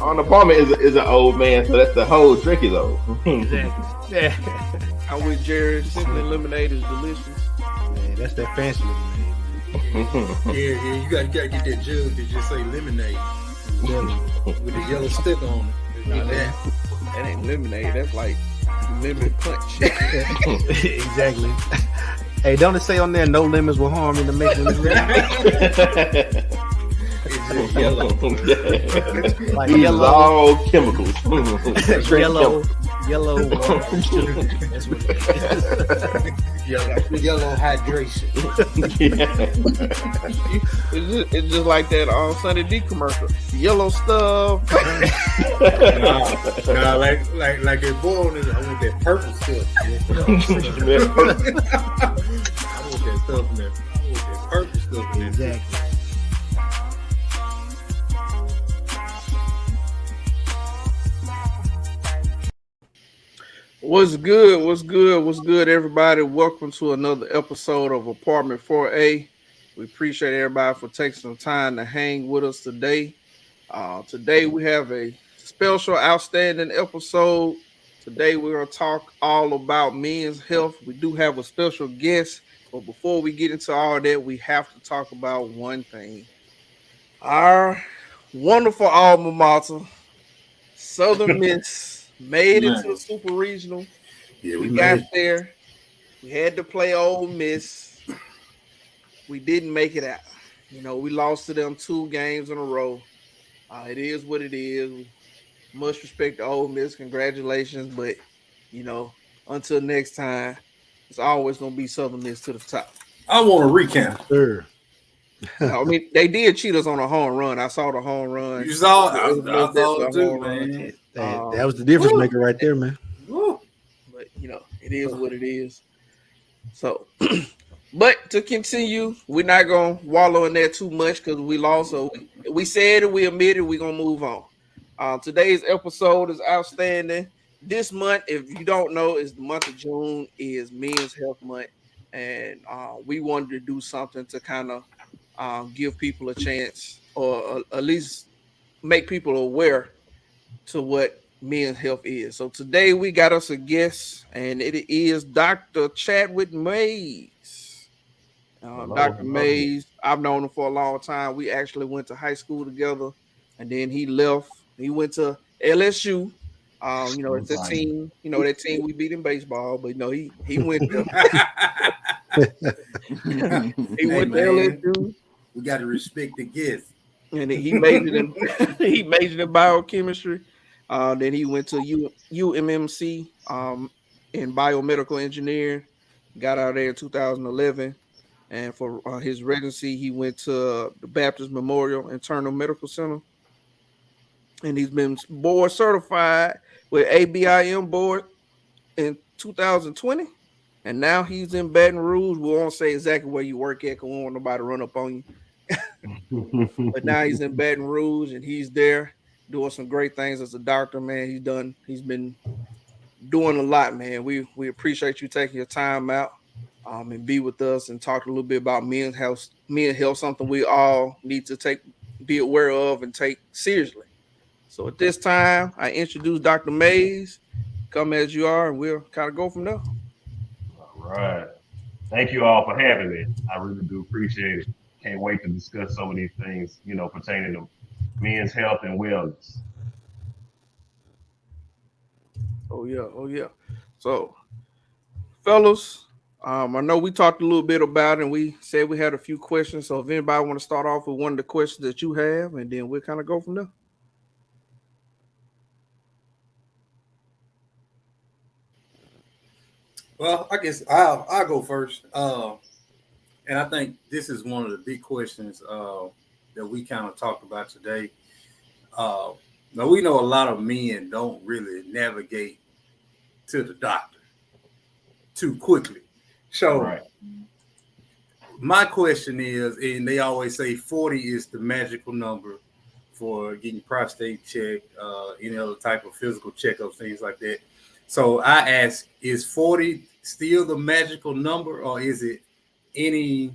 on the apartment is an old man, so that's the whole drink is old. Exactly. Yeah. I'm with Jerry. Simply lemonade is delicious. Man, that's that fancy lemonade. Yeah, you gotta get that jug that just say lemonade with the yellow sticker on it. Nah, that ain't lemonade. That's like lemon punch. Exactly. Hey, don't it say on there no lemons will harm in the making of lemonade? It's just yellow. Like These yellow, all chemicals. yellow. That's what it is. Yellow hydration. It's just like that Sunny D commercial. Yellow stuff. Nah, like that boy on it. I want that purple stuff. I want that stuff in there. I want that purple stuff in there. Exactly. What's good? What's good? What's good, everybody? Welcome to another episode of Apartment 4A. We appreciate everybody for taking some time to hang with us today. Today we have a special, outstanding episode. Today we're going to talk all about men's health. We do have a special guest, but before we get into all that, we have to talk about one thing. Our wonderful alma mater, Southern Miss, made it to the Super Regional. Yeah, we got there. We had to play Ole Miss. We didn't make it out. You know, we lost to them 2 games in a row. It is what it is. Much respect to Ole Miss. Congratulations. But, you know, until next time, it's always going to be Southern Miss to the top. I want to recount. Sure. I mean, they did cheat us on a home run. I saw the home run. You saw it? I saw it too, man. That was the difference maker right there, man. But, you know, it is what it is. So, but to continue, we're not going to wallow in there too much because we lost. So we said it, we admitted, we're going to move on. Today's episode is outstanding. This month, if you don't know, is the month of June, is Men's Health Month. And we wanted to do something to kind of give people a chance, or at least make people aware to what men's health is. So today we got us a guest, and it is Dr. Chadwick Mayes. Dr. Mayes, I've known him for a long time. We actually went to high school together, and then he left. He went to LSU. You know, it's a team. You know, that team we beat in baseball, but you know, he went to he went to LSU. We got to respect the guest. And he majored in biochemistry. Then he went to UMMC in biomedical engineering. Got out there in 2011. And for his residency, he went to the Baptist Memorial Internal Medical Center. And he's been board certified with ABIM board in 2020. And now he's in Baton Rouge. We won't say exactly where you work at because we don't want nobody to run up on you. But now he's in Baton Rouge and he's there doing some great things as a doctor, man. He's been doing a lot, man. We appreciate you taking your time out and be with us and talk a little bit about men's health, something we all need to be aware of and take seriously. So at this time, I introduce Dr. Mayes. Come as you are, and we'll kind of go from there. All right. Thank you all for having me. I really do appreciate it. Can't wait to discuss some of these things, you know, pertaining to men's health and wellness. Oh yeah. So, fellas, I know we talked a little bit about it, and we said we had a few questions. So if anybody want to start off with one of the questions that you have, and then we'll kind of go from there. Well, I guess I'll go first. And I think this is one of the big questions that we kind of talked about today. Now, we know a lot of men don't really navigate to the doctor too quickly. So my question is, and they always say 40 is the magical number for getting prostate checked, any other type of physical checkups, things like that. So I ask, is 40 still the magical number, or is it any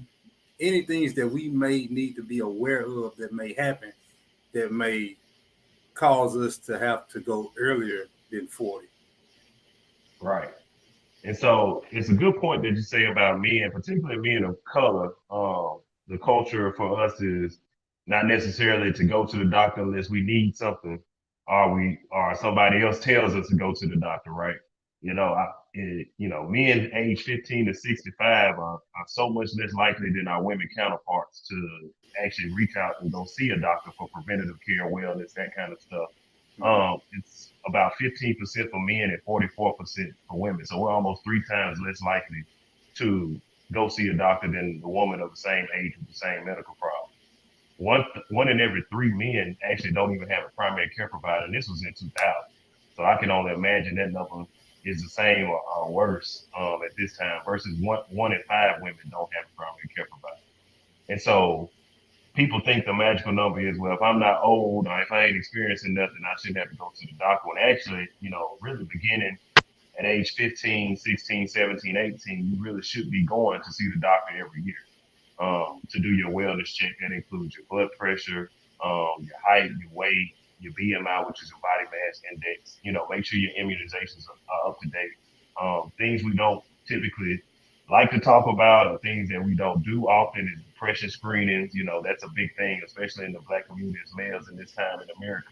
things that we may need to be aware of that may happen that may cause us to have to go earlier than 40. Right. And so it's a good point that you say about men, particularly men of color. The culture for us is not necessarily to go to the doctor unless we need something, or somebody else tells us to go to the doctor, right? Men age 15 to 65 are so much less likely than our women counterparts to actually reach out and go see a doctor for preventative care, wellness, that kind of stuff. It's about 15% for men and 44% for women. So we're almost 3 times less likely to go see a doctor than the woman of the same age with the same medical problem. One in every 3 men actually don't even have a primary care provider, and this was in 2000. So I can only imagine that number is the same or worse at this time versus one in 5 women don't have a primary care provider. And so people think the magical number is, well, if I'm not old or if I ain't experiencing nothing, I shouldn't have to go to the doctor. And actually, really beginning at age 15, 16, 17, 18, you really should be going to see the doctor every year to do your wellness check. That includes your blood pressure, your height, your weight, your BMI, which is your body mass index. Make sure your immunizations are up to date. Things we don't typically like to talk about or things that we don't do often is depression screenings. That's a big thing, especially in the Black community as males in this time in America.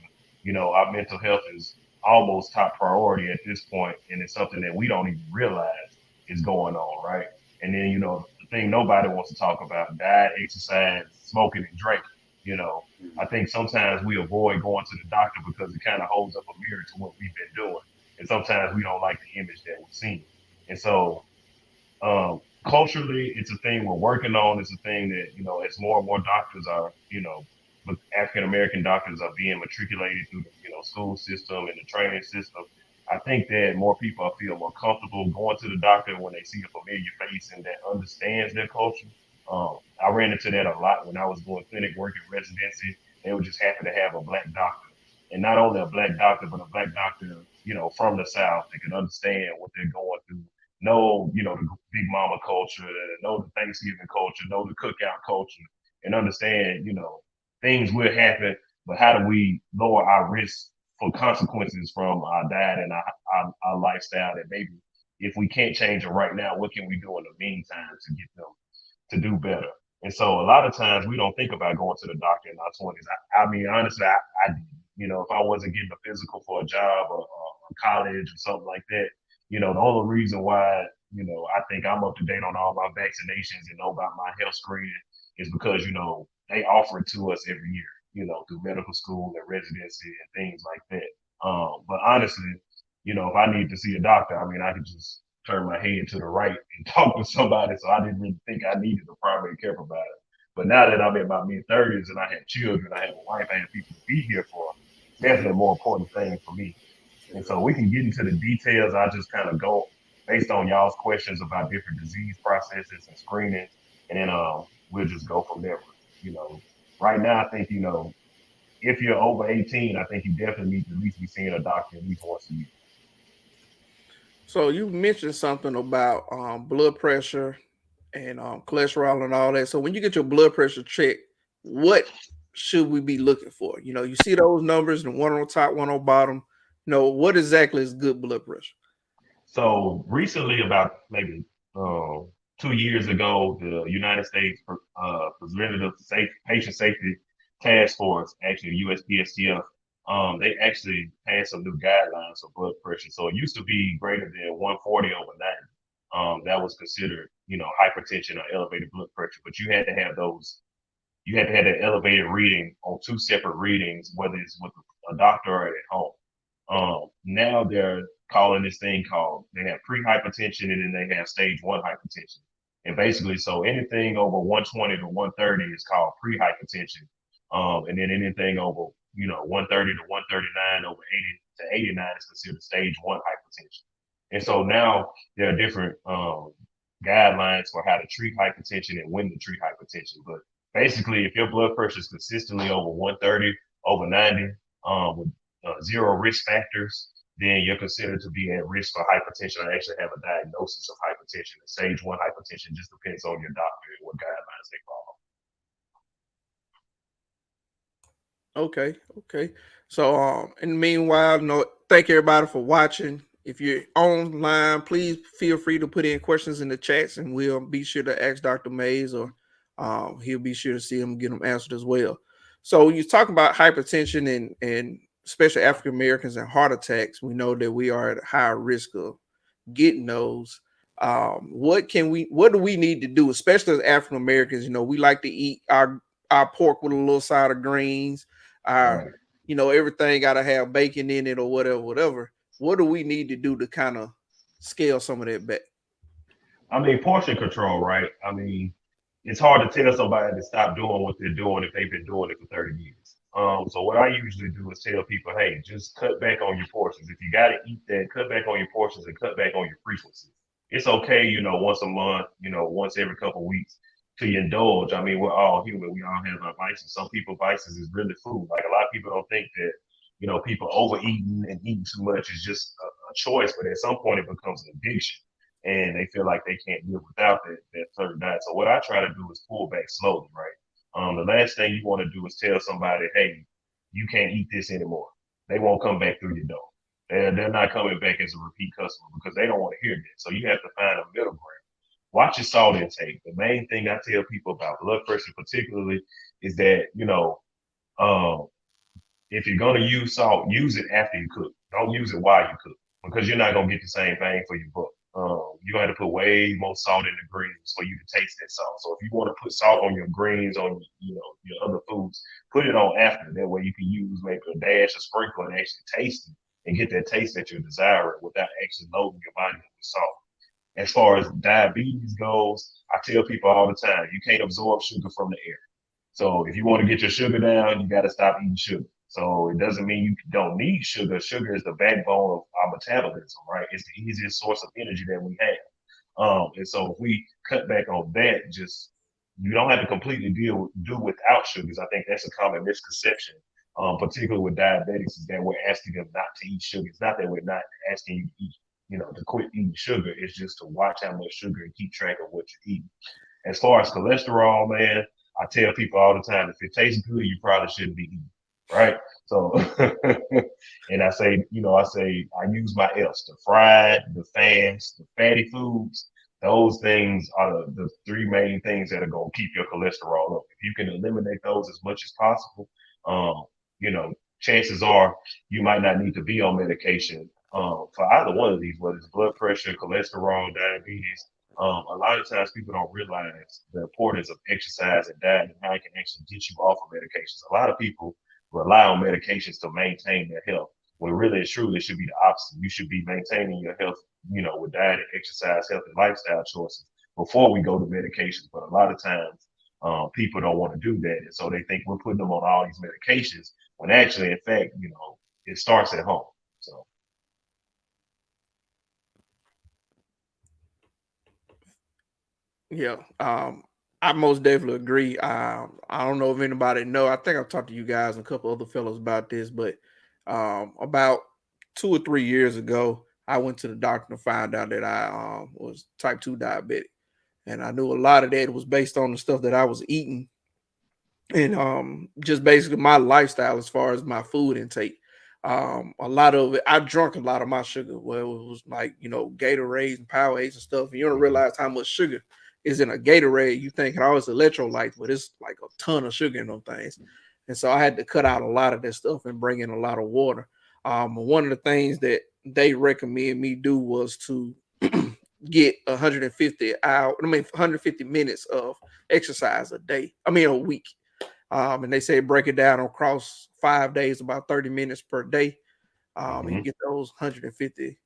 Our mental health is almost top priority at this point, and it's something that we don't even realize is going on, right? And then, the thing nobody wants to talk about, diet, exercise, smoking, and drinking. I think sometimes we avoid going to the doctor because it kind of holds up a mirror to what we've been doing. And sometimes we don't like the image that we're seeing. And so culturally, it's a thing we're working on. It's a thing that, as more and more doctors are, African American doctors are being matriculated through the, school system and the training system. I think that more people feel more comfortable going to the doctor when they see a familiar face and that understands their culture. I ran into that a lot when I was doing clinic work in residency. They would just happen to have a Black doctor, and not only a Black doctor, but a Black doctor, from the South that can understand what they're going through. Know, the big mama culture, know the Thanksgiving culture, know the cookout culture, and understand, things will happen, but how do we lower our risk for consequences from our diet and our lifestyle that maybe if we can't change it right now, what can we do in the meantime to get them to do better? And so a lot of times we don't think about going to the doctor in our 20s. I mean, honestly, I did. If I wasn't getting a physical for a job or college or something like that, the only reason why, I think I'm up to date on all my vaccinations and know about my health screening is because, they offer it to us every year, through medical school and residency and things like that. But honestly, if I need to see a doctor, I mean, I could just turn my head to the right and talk to somebody. So I didn't really think I needed a primary care provider. But now that I'm in my mid-30s and I have children, I have a wife, I have people to be here for, it's definitely a more important thing for me. And so we can get into the details. I just kind of go based on y'all's questions about different disease processes and screening, and then we'll just go from there. Right now, I think, if you're over 18, I think you definitely need to at least be seeing a doctor at least once a year. So you mentioned something about blood pressure and cholesterol and all that. So when you get your blood pressure checked, what should we be looking for? You see those numbers and one on top, one on bottom. What exactly is good blood pressure? So recently, about maybe 2 years ago, the United States Preventative Patient Safety Task Force, actually USPSTF, they actually passed some new guidelines for blood pressure. So it used to be greater than 140/90. That was considered, hypertension or elevated blood pressure. But you had to have that elevated reading on 2 separate readings, whether it's with a doctor or at home. Now they're calling this thing they have pre-hypertension and then they have stage 1 hypertension. And basically, so anything over 120 to 130 is called pre-hypertension. And then anything over, 130 to 139 over 80 to 89 is considered stage 1 hypertension. And so now there are different guidelines for how to treat hypertension and when to treat hypertension. But basically, if your blood pressure is consistently over 130, over 90, with 0 risk factors, then you're considered to be at risk for hypertension or actually have a diagnosis of hypertension. And stage 1 hypertension just depends on your doctor and what guidelines they Okay, okay. So in the meanwhile, no, thank everybody for watching. If you're online, please feel free to put in questions in the chats and we'll be sure to ask Dr. Mays or he'll be sure to see them get them answered as well. So you're talking about hypertension and especially African Americans and heart attacks. We know that we are at a higher risk of getting those. What do we need to do, especially as African Americans? You know, we like to eat our pork with a little side of greens. Our, Right. everything got to have bacon in it or whatever, whatever. What do we need to do to kind of scale some of that back? I mean, portion control, right? I mean, it's hard to tell somebody to stop doing what they're doing if they've been doing it for 30 years. So what I usually do is tell people, hey, just cut back on your portions. If you got to eat that, cut back on your portions and cut back on your frequency. It's okay, once a month, once every couple of weeks to indulge. I mean, we're all human. We all have our vices. Some people vices is really food. Like a lot of people don't think that, people overeating and eating too much is just a choice, but at some point it becomes an addiction and they feel like they can't live without that certain diet. So what I try to do is pull back slowly, right? The last thing you want to do is tell somebody, hey, you can't eat this anymore. They won't come back through your door. They're not coming back as a repeat customer because they don't want to hear that. So you have to find a middle ground. Watch your salt intake. The main thing I tell people about blood pressure particularly is that, um, if you're going to use salt, use it after you cook. Don't use it while you cook because you're not going to get the same bang for your buck. You're going to have to put way more salt in the greens for you to taste that salt. So if you want to put salt on your greens, on your other foods, put it on after. That way you can use maybe a dash of sprinkle and actually taste it and get that taste that you're desiring without actually loading your body with salt. As far as diabetes goes, I tell people all the time, you can't absorb sugar from the air. So if you want to get your sugar down, you got to stop eating sugar. So it doesn't mean you don't need sugar. Sugar is the backbone of our metabolism, right? It's the easiest source of energy that we have. And so if we cut back on that, just you don't have to completely do without sugars. I think that's a common misconception, particularly with diabetics, is that we're asking them not to eat sugar. It's not that we're not asking you to eat, to quit eating sugar. It's just to watch how much sugar and keep track of what you're eating. As far as cholesterol, man, I tell people all the time, if it tastes good, you probably shouldn't be eating, right? So, and I use my F's, the fried, the fast, the fatty foods. Those things are the three main things that are going to keep your cholesterol up. If you can eliminate those as much as possible, um, chances are you might not need to be on medication for either one of these, whether it's blood pressure, cholesterol, diabetes. A lot of times people don't realize the importance of exercise and diet and how it can actually get you off of medications. A lot of people rely on medications to maintain their health, when really and truly it should be the opposite. You should be maintaining your health, with diet and exercise, health and lifestyle choices before we go to medications. But a lot of times people don't want to do that. And so they think we're putting them on all these medications when actually, in fact, it starts at home. So. Yeah, I most definitely agree. I don't know if anybody know. I think I've talked to you guys and a couple other fellows about this, but about 2 or 3 years ago, I went to the doctor and found out that I was type 2 diabetic, and I knew a lot of that was based on the stuff that I was eating and just basically my lifestyle as far as my food intake. A lot of it, I drunk a lot of my sugar. Well, it was like Gatorades and Powerades and stuff. And you don't realize how much sugar is in a Gatorade. You think it's electrolytes, but it's like a ton of sugar in those things. And so I had to cut out a lot of that stuff and bring in a lot of water. One of the things that they recommend me do was to get 150 minutes of exercise a day. I mean a week. And they say break it down across 5 days, about 30 minutes per day. And you get those 150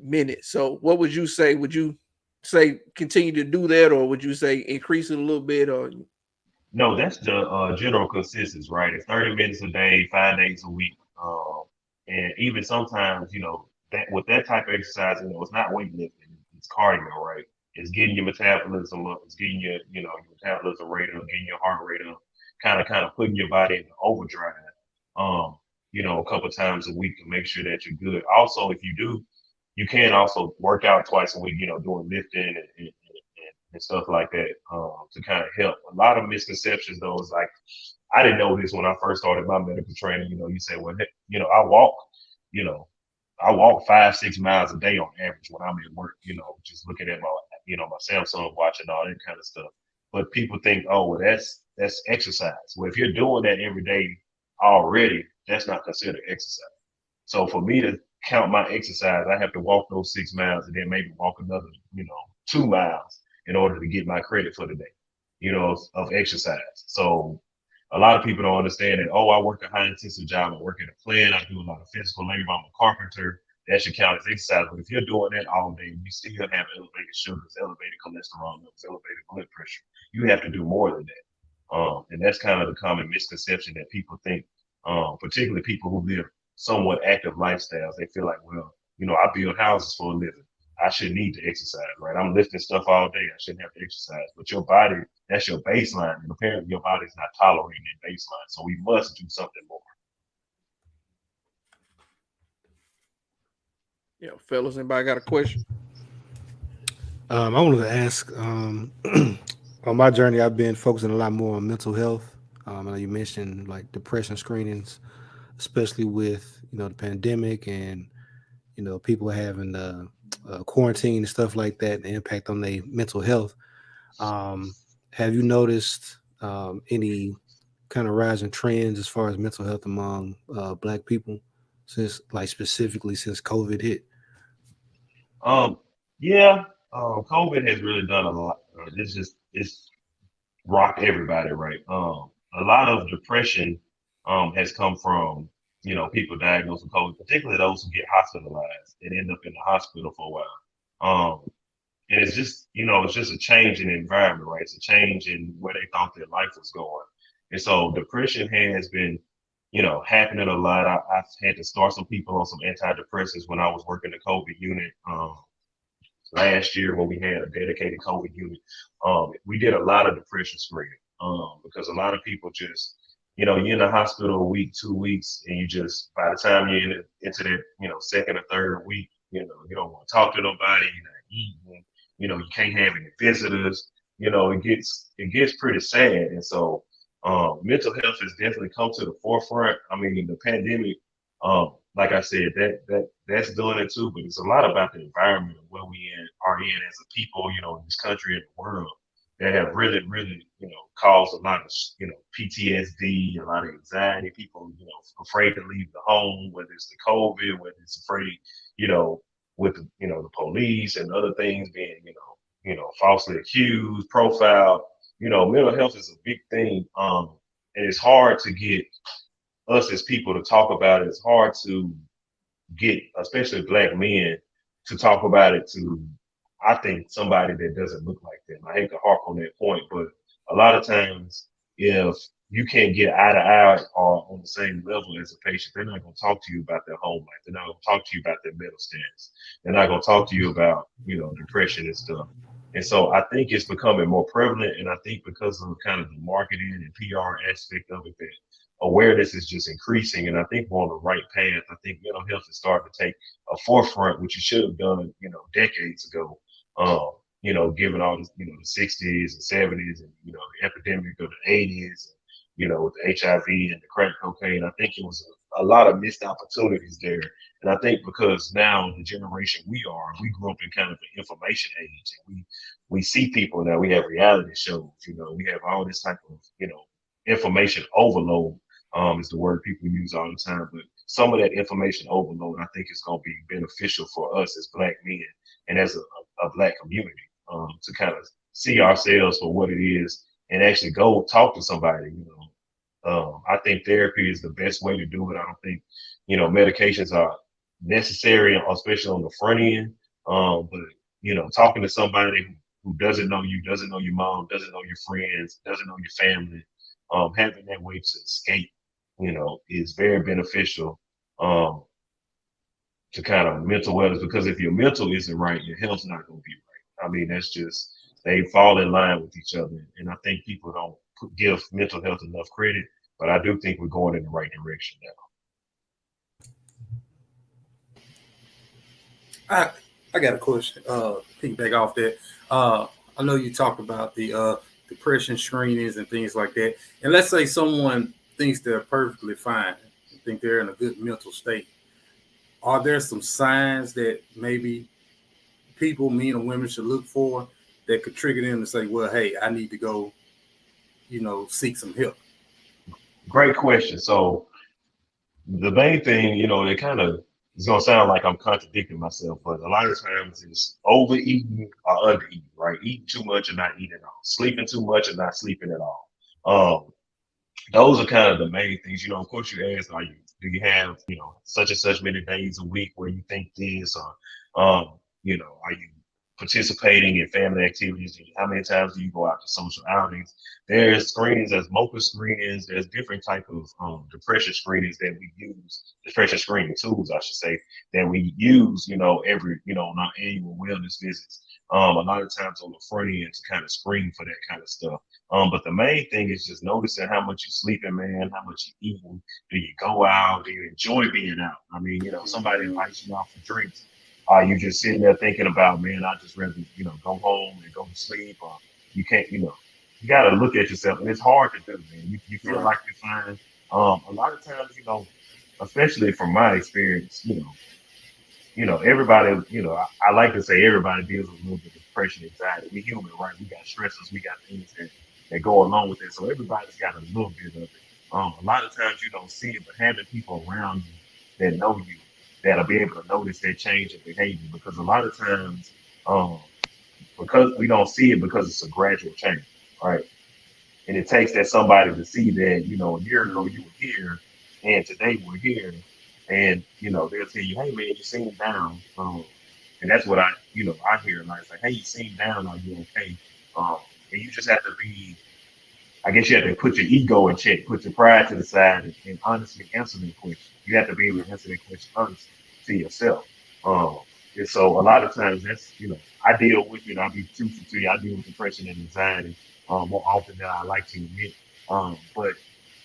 minutes. So what would you say? Would you say continue to do that, or would you say increase it a little bit? Or No, that's the general consensus, right? It's 30 minutes a day, 5 days a week. And even sometimes, that with that type of exercise, it's not weightlifting, it's cardio, right? It's getting your metabolism up, it's getting your metabolism rate up, getting your heart rate up, kind of putting your body into overdrive, a couple times a week to make sure that you're good. Also, if you do, you can also work out twice a week, doing lifting and and stuff like that to kind of help. A lot of misconceptions though is like, I didn't know this when I first started my medical training. You know, you say, well, you know, you know, I walk 5-6 miles a day on average when I'm at work, you know, just looking at my, you know, my Samsung watch and all that kind of stuff. But people think, oh, well, that's exercise. Well, if you're doing that every day already, that's not considered exercise. So for me to count my exercise, I have to walk those 6 miles and then maybe walk another, you know, 2 miles in order to get my credit for the day, you know, of exercise. So a lot of people don't understand that, oh, I work a high intensive job, I work at a plant, I do a lot of physical labor, I'm a carpenter, that should count as exercise. But if you're doing that all day, you still have elevated sugars, elevated cholesterol levels, elevated blood pressure. You have to do more than that. And that's kind of the common misconception that people think, particularly people who live somewhat active lifestyles. They feel like, well, you know, I build houses for a living. I shouldn't need to exercise, right? I'm lifting stuff all day. I shouldn't have to exercise. But your body, that's your baseline. And apparently your body's not tolerating that baseline. So we must do something more. Yeah, fellas, anybody got a question? I wanted to ask, on my journey, I've been focusing a lot more on mental health. I know you mentioned like depression screenings, especially with, you know, the pandemic and, you know, people having quarantine and stuff like that, the impact on their mental health. Have you noticed any kind of rising trends as far as mental health among Black people since, like, specifically since COVID hit? Yeah, COVID has really done a lot. It's rocked everybody, right? A lot of depression has come from, you know, people diagnosed with COVID, particularly those who get hospitalized and end up in the hospital for a while. And it's just, you know, it's just a change in the environment, right? It's a change in where they thought their life was going. And so depression has been, you know, happening a lot. I've had to start some people on some antidepressants when I was working the COVID unit. Last year when we had a dedicated COVID unit, we did a lot of depression screening because a lot of people just, you know, you're in the hospital a week, 2 weeks, and you just, by the time you're into that, you know, second or third week, you know, you don't want to talk to nobody, you're not eating, you know, you can't have any visitors, you know, it gets pretty sad. And so mental health has definitely come to the forefront. I mean, the pandemic, like I said, that's doing it too, but it's a lot about the environment of where we are in as a people, you know, in this country and the world that have really, really, you know, caused a lot of, you know, PTSD, a lot of anxiety, people, you know, afraid to leave the home, whether it's the COVID, whether it's afraid, you know, with, you know, the police and other things being, you know, falsely accused, profiled, you know, mental health is a big thing. And it's hard to get us as people to talk about it. It's hard to get, especially Black men, to talk about it to, I think, somebody that doesn't look like them. I hate to harp on that point, but a lot of times, if you can't get eye to eye or on the same level as a patient, they're not going to talk to you about their home life. They're not going to talk to you about their mental status. They're not going to talk to you about, you know, depression and stuff. And so I think it's becoming more prevalent. And I think because of kind of the marketing and PR aspect of it, that awareness is just increasing. And I think we're on the right path. I think mental health is starting to take a forefront, which you should have done, you know, decades ago. You know, given all the, you know, the 60s and 70s and, you know, the epidemic of the 80s, you know, with the HIV and the crack cocaine, I think it was a lot of missed opportunities there. And I think because now the generation we grew up in kind of an information age, and we see people now, we have reality shows, you know, we have all this type of, you know, information overload is the word people use all the time. But some of that information overload, I think, is going to be beneficial for us as Black men and as a Black community to kind of see ourselves for what it is and actually go talk to somebody. You know, I think therapy is the best way to do it. I don't think, you know, medications are necessary, especially on the front end. But you know, talking to somebody who doesn't know you, doesn't know your mom, doesn't know your friends, doesn't know your family, having that way to escape, you know, is very beneficial to kind of mental wellness, because if your mental isn't right, your health's not going to be right. I mean, that's just, they fall in line with each other. And I think people don't give mental health enough credit, but I do think we're going in the right direction now. I got a question. Piggyback off that. I know you talked about the depression screenings and things like that. And let's say someone thinks they're perfectly fine, think they're in a good mental state. Are there some signs that maybe people, men and women, should look for that could trigger them to say, well, hey, I need to go, seek some help? Great question. So the main thing, it kind of it's gonna sound like I'm contradicting myself, but a lot of times it's overeating or undereating, right? Eating too much or not eating at all, sleeping too much or not sleeping at all. Those are kind of the main things. Of course, you ask, do you have, such and such many days a week where you think this, or, are you participating in family activities? How many times do you go out to social outings? There's screenings, there's MOCA screenings, there's different type of depression screenings that we use, depression screening tools, I should say, that we use, every, on our annual wellness visits. A lot of times on the front end to kind of screen for that kind of stuff. But the main thing is just noticing how much you're sleeping, man, how much you're eating. Do you go out? Do you enjoy being out? I mean, somebody invites you out for drinks. Are you just sitting there thinking about, man, I just rather, go home and go to sleep? Or you can't, you got to look at yourself. And it's hard to do, man. You feel like you're fine. A lot of times, especially from my experience, everybody, I like to say everybody deals with a little bit of depression, anxiety. We're human, right? We got stresses, we got things that go along with it. So everybody's got a little bit of it. A lot of times you don't see it, but having people around you that know you, that'll be able to notice that change in behavior. Because a lot of times, because we don't see it because it's a gradual change, right? And it takes that somebody to see that, a year ago you were here and today we're here. And, they'll tell you, hey man, you seem down. And that's what I hear a lot. It's like, hey, you seem down, are you okay? And you just have to be, I guess you have to put your ego in check, put your pride to the side and honestly answer that question. You have to be able to answer that question honestly to yourself. And so a lot of times that's, I deal with, I'll be truthful to you, I deal with depression and anxiety more often than I like to admit. But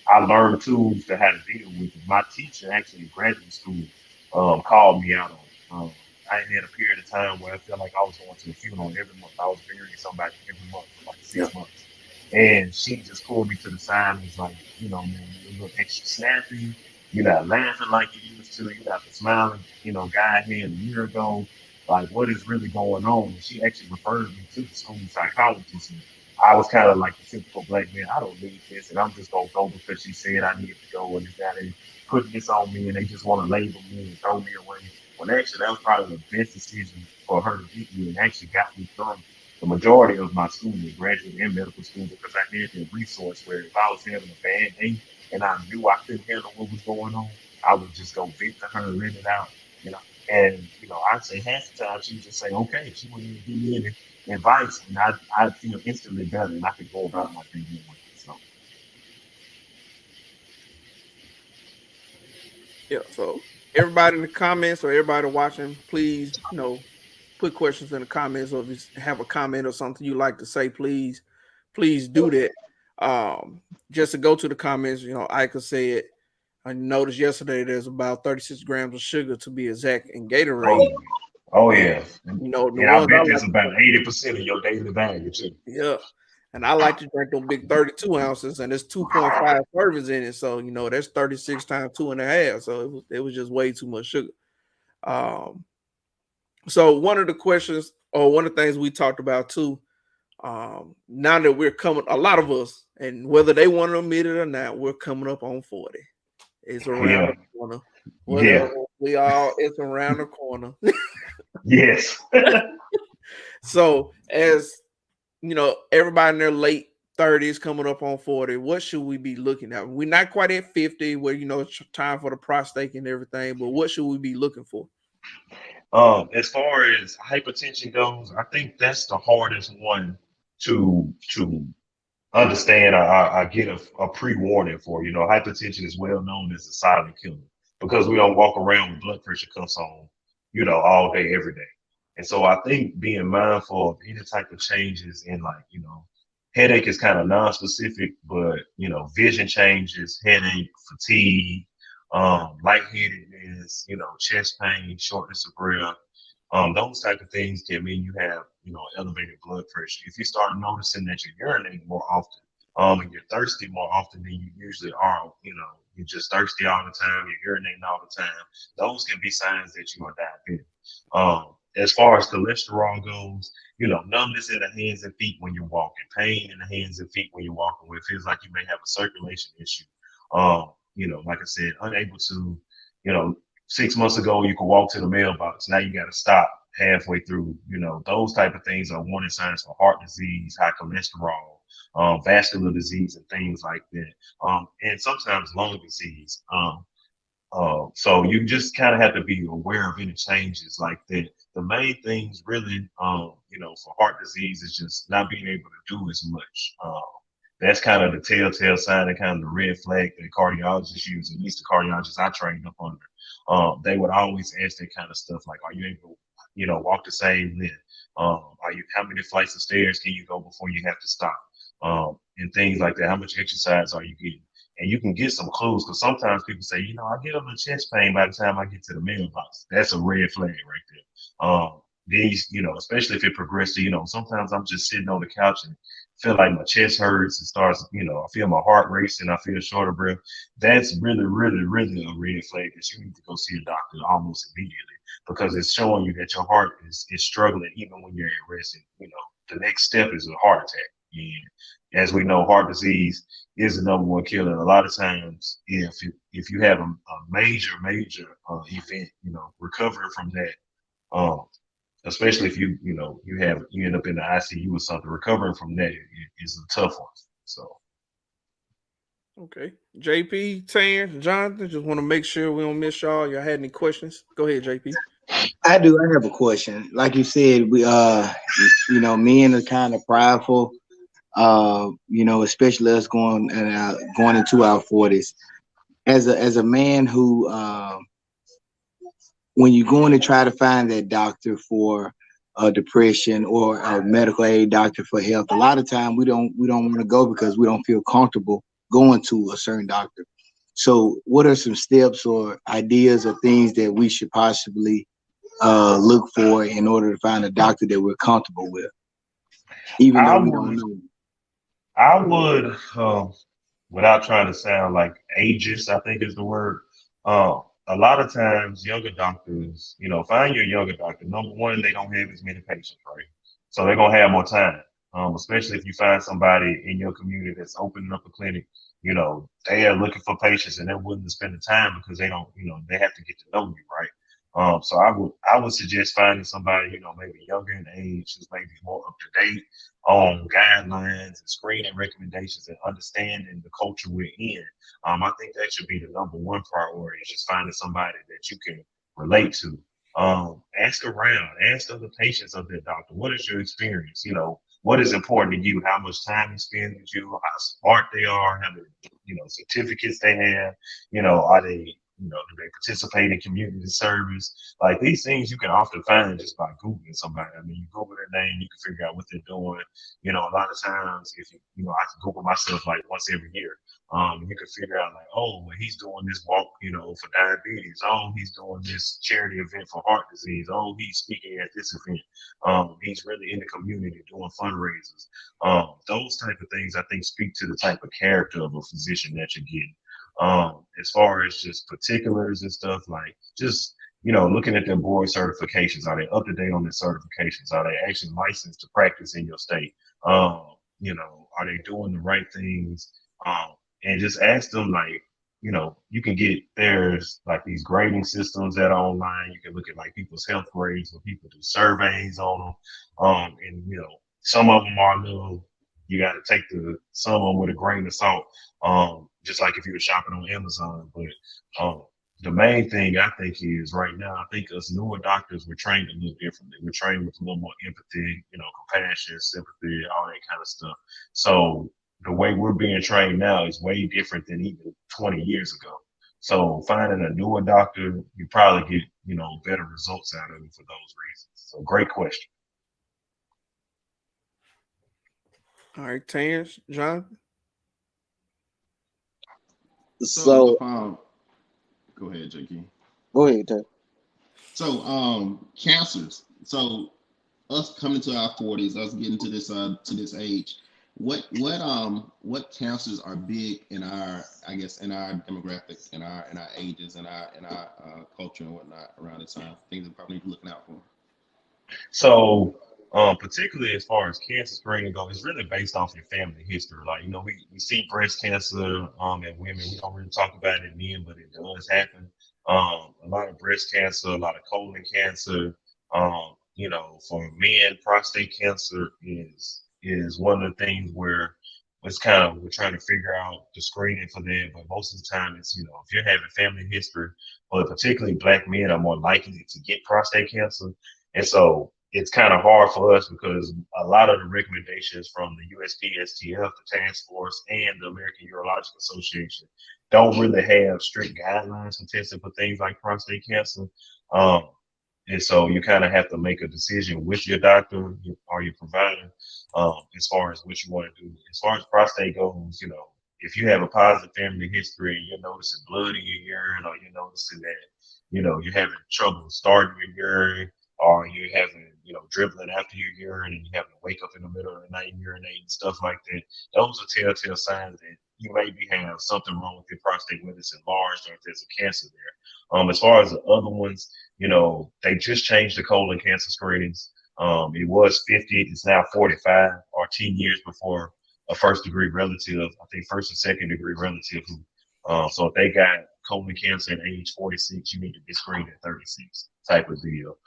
I learned tools to how to deal with it. My teacher actually in graduate school called me out on it. I had a period of time where I felt like I was going to a funeral every month. I was burying somebody every month for like 6 months. And she just pulled me to the side and was like, man, you look extra snappy. You're not laughing like you used to. You're not the smiling, guy here a year ago. Like, what is really going on? And she actually referred me to the school psychologist. And I was kind of like the typical black man. I don't need this, and I'm just gonna go because she said I need to go, and they putting this on me, and they just want to label me and throw me away. When actually that was probably the best decision for her to get me, and actually got me through the majority of my schooling, graduate and medical school, because I had that resource where if I was having a bad day and I knew I couldn't handle what was going on, I would just go vent to her and let it out. And I'd say half the time she would just say, okay. She wouldn't even give me any advice, and I'd feel instantly better, and I could go about my thing with it. So. Yeah. So everybody in the comments or everybody watching, please, put questions in the comments, or if you have a comment or something you like to say, please do that. Just to go to the comments, Ika said, I noticed yesterday there's about 36 grams of sugar to be exact in Gatorade. Oh yeah. The and I ones bet I that's like, about 80% of your daily value too. yeah. And I like to drink those big 32 ounces, and there's 2.5 servings in it. So, that's 36 times 2.5. So it was just way too much sugar. So one of the questions, or one of the things we talked about too, now that we're coming, a lot of us, and whether they want to admit it or not, we're coming up on 40. It's around the corner. It's around the corner. Yes. So as everybody in their late 30s coming up on 40, what should we be looking at? We're not quite at 50 where it's time for the prostate and everything, but what should we be looking for? As far as hypertension goes, I think that's the hardest one to understand. I get a pre-warning for. Hypertension is well known as a silent killer because we don't walk around with blood pressure cuffs on, all day, every day. And so I think being mindful of any type of changes in headache is kind of non-specific, but vision changes, headache, fatigue, lightheadedness, chest pain, shortness of breath, Those type of things can mean you have, elevated blood pressure. If you start noticing that you're urinating more often, and you're thirsty more often than you usually are, you're just thirsty all the time, you're urinating all the time, those can be signs that you are diabetic. As far as cholesterol goes, numbness in the hands and feet when you're walking, pain in the hands and feet when you're walking, where it feels like you may have a circulation issue. Like I said, unable to, 6 months ago, you could walk to the mailbox. Now you got to stop halfway through. Those type of things are warning signs for heart disease, high cholesterol, vascular disease, and things like that. And sometimes lung disease. So you just kind of have to be aware of any changes like that. The main things really, for heart disease is just not being able to do as much. That's kind of the telltale sign and kind of the red flag that cardiologists use, at least the cardiologists I trained up under. They would always ask that kind of stuff like, are you able to, walk the same length? How many flights of stairs can you go before you have to stop? And things like that. How much exercise are you getting? And you can get some clues because sometimes people say, I get a little chest pain by the time I get to the mailbox. That's a red flag right there. Then, especially if it progresses, sometimes I'm just sitting on the couch and feel like my chest hurts. It starts, I feel my heart racing. I feel short of breath. That's really, really, really a red flag that you need to go see a doctor almost immediately because it's showing you that your heart is struggling even when you're at rest. And, the next step is a heart attack. And as we know, heart disease is the number one killer. And a lot of times, if you have a major event, recovering from that, especially if you end up in the ICU or something, recovering from that is a tough one. So. Okay, JP, Tan, Jonathan, just want to make sure we don't miss y'all. Y'all had any questions? Go ahead, JP. I do. I have a question. Like you said, we men are kind of prideful. Especially us going into our 40s. As a man who, when you're going to try to find that doctor for depression or a medical aid doctor for health, a lot of time we don't want to go because we don't feel comfortable going to a certain doctor. So, what are some steps or ideas or things that we should possibly look for in order to find a doctor that we're comfortable with, even though we don't know? I would, without trying to sound like ageist, I think is the word. A lot of times, younger doctors, find your younger doctor. Number one, they don't have as many patients, right? So they're gonna have more time. Especially if you find somebody in your community that's opening up a clinic, they are looking for patients and they're willing to spend the time because they don't, they have to get to know you, right? So I would suggest finding somebody, maybe younger in age, who's maybe more up to date on guidelines and screening recommendations and understanding the culture we're in. I think that should be the number one priority, is just finding somebody that you can relate to. Ask around, ask other patients of their doctor, what is your experience? What is important to you? How much time you spend with you? How smart they are? How many, certificates they have? Are they, do they participate in community service? Like these things you can often find just by Googling somebody. I mean, you Google their name, you can figure out what they're doing. A lot of times if I can Google myself like once every year. You can figure out like, oh, well, he's doing this walk, for diabetes. Oh, he's doing this charity event for heart disease. Oh, he's speaking at this event. He's really in the community doing fundraisers. Those type of things I think speak to the type of character of a physician that you're getting. As far as just particulars and stuff, like just looking at their board certifications, are they up to date on their certifications? Are they actually licensed to practice in your state? Are they doing the right things? And just ask them, like, you can get, there's like these grading systems that are online. You can look at like people's health grades when people do surveys on them. And some of them are a little, you got to take some of them with a grain of salt. Just like if you were shopping on Amazon. But the main thing I think is right now, I think us newer doctors, we're trained a little differently. We're trained with a little more empathy, compassion, sympathy, all that kind of stuff. So the way we're being trained now is way different than even 20 years ago. So finding a newer doctor, you probably get, better results out of it for those reasons. So great question. All right, Terrence, John. So go ahead, JP. go ahead, Ted. So cancers. So us coming to our 40s, us getting to this age, what cancers are big in our, I guess, in our demographic, in our ages, in our culture and whatnot around this time, things that probably need to be looking out for. So, particularly as far as cancer screening goes, it's really based off your family history. Like, we see breast cancer in women. We don't really talk about it in men, but it does happen. A lot of breast cancer, a lot of colon cancer. For men, prostate cancer is one of the things where we're trying to figure out the screening for that. But most of the time, it's if you're having family history, but particularly Black men are more likely to get prostate cancer. And so it's kind of hard for us because a lot of the recommendations from the USPSTF, the task force, and the American Urological Association don't really have strict guidelines for testing for things like prostate cancer. Um, and so you kind of have to make a decision with your doctor or your provider as far as what you want to do. As far as prostate goes, if you have a positive family history and you're noticing blood in your urine, or you're noticing that, you're having trouble starting your urine, or you're having, dribbling after your urine and you having to wake up in the middle of the night and urinate and stuff like that, those are telltale signs that you maybe have something wrong with your prostate, whether it's enlarged or if there's a cancer there. As far as the other ones, they just changed the colon cancer screenings. It was 50, it's now 45, or 10 years before a first degree relative, I think first and second degree relative. So if they got colon cancer at age 46, you need to be screened at 36 type of deal.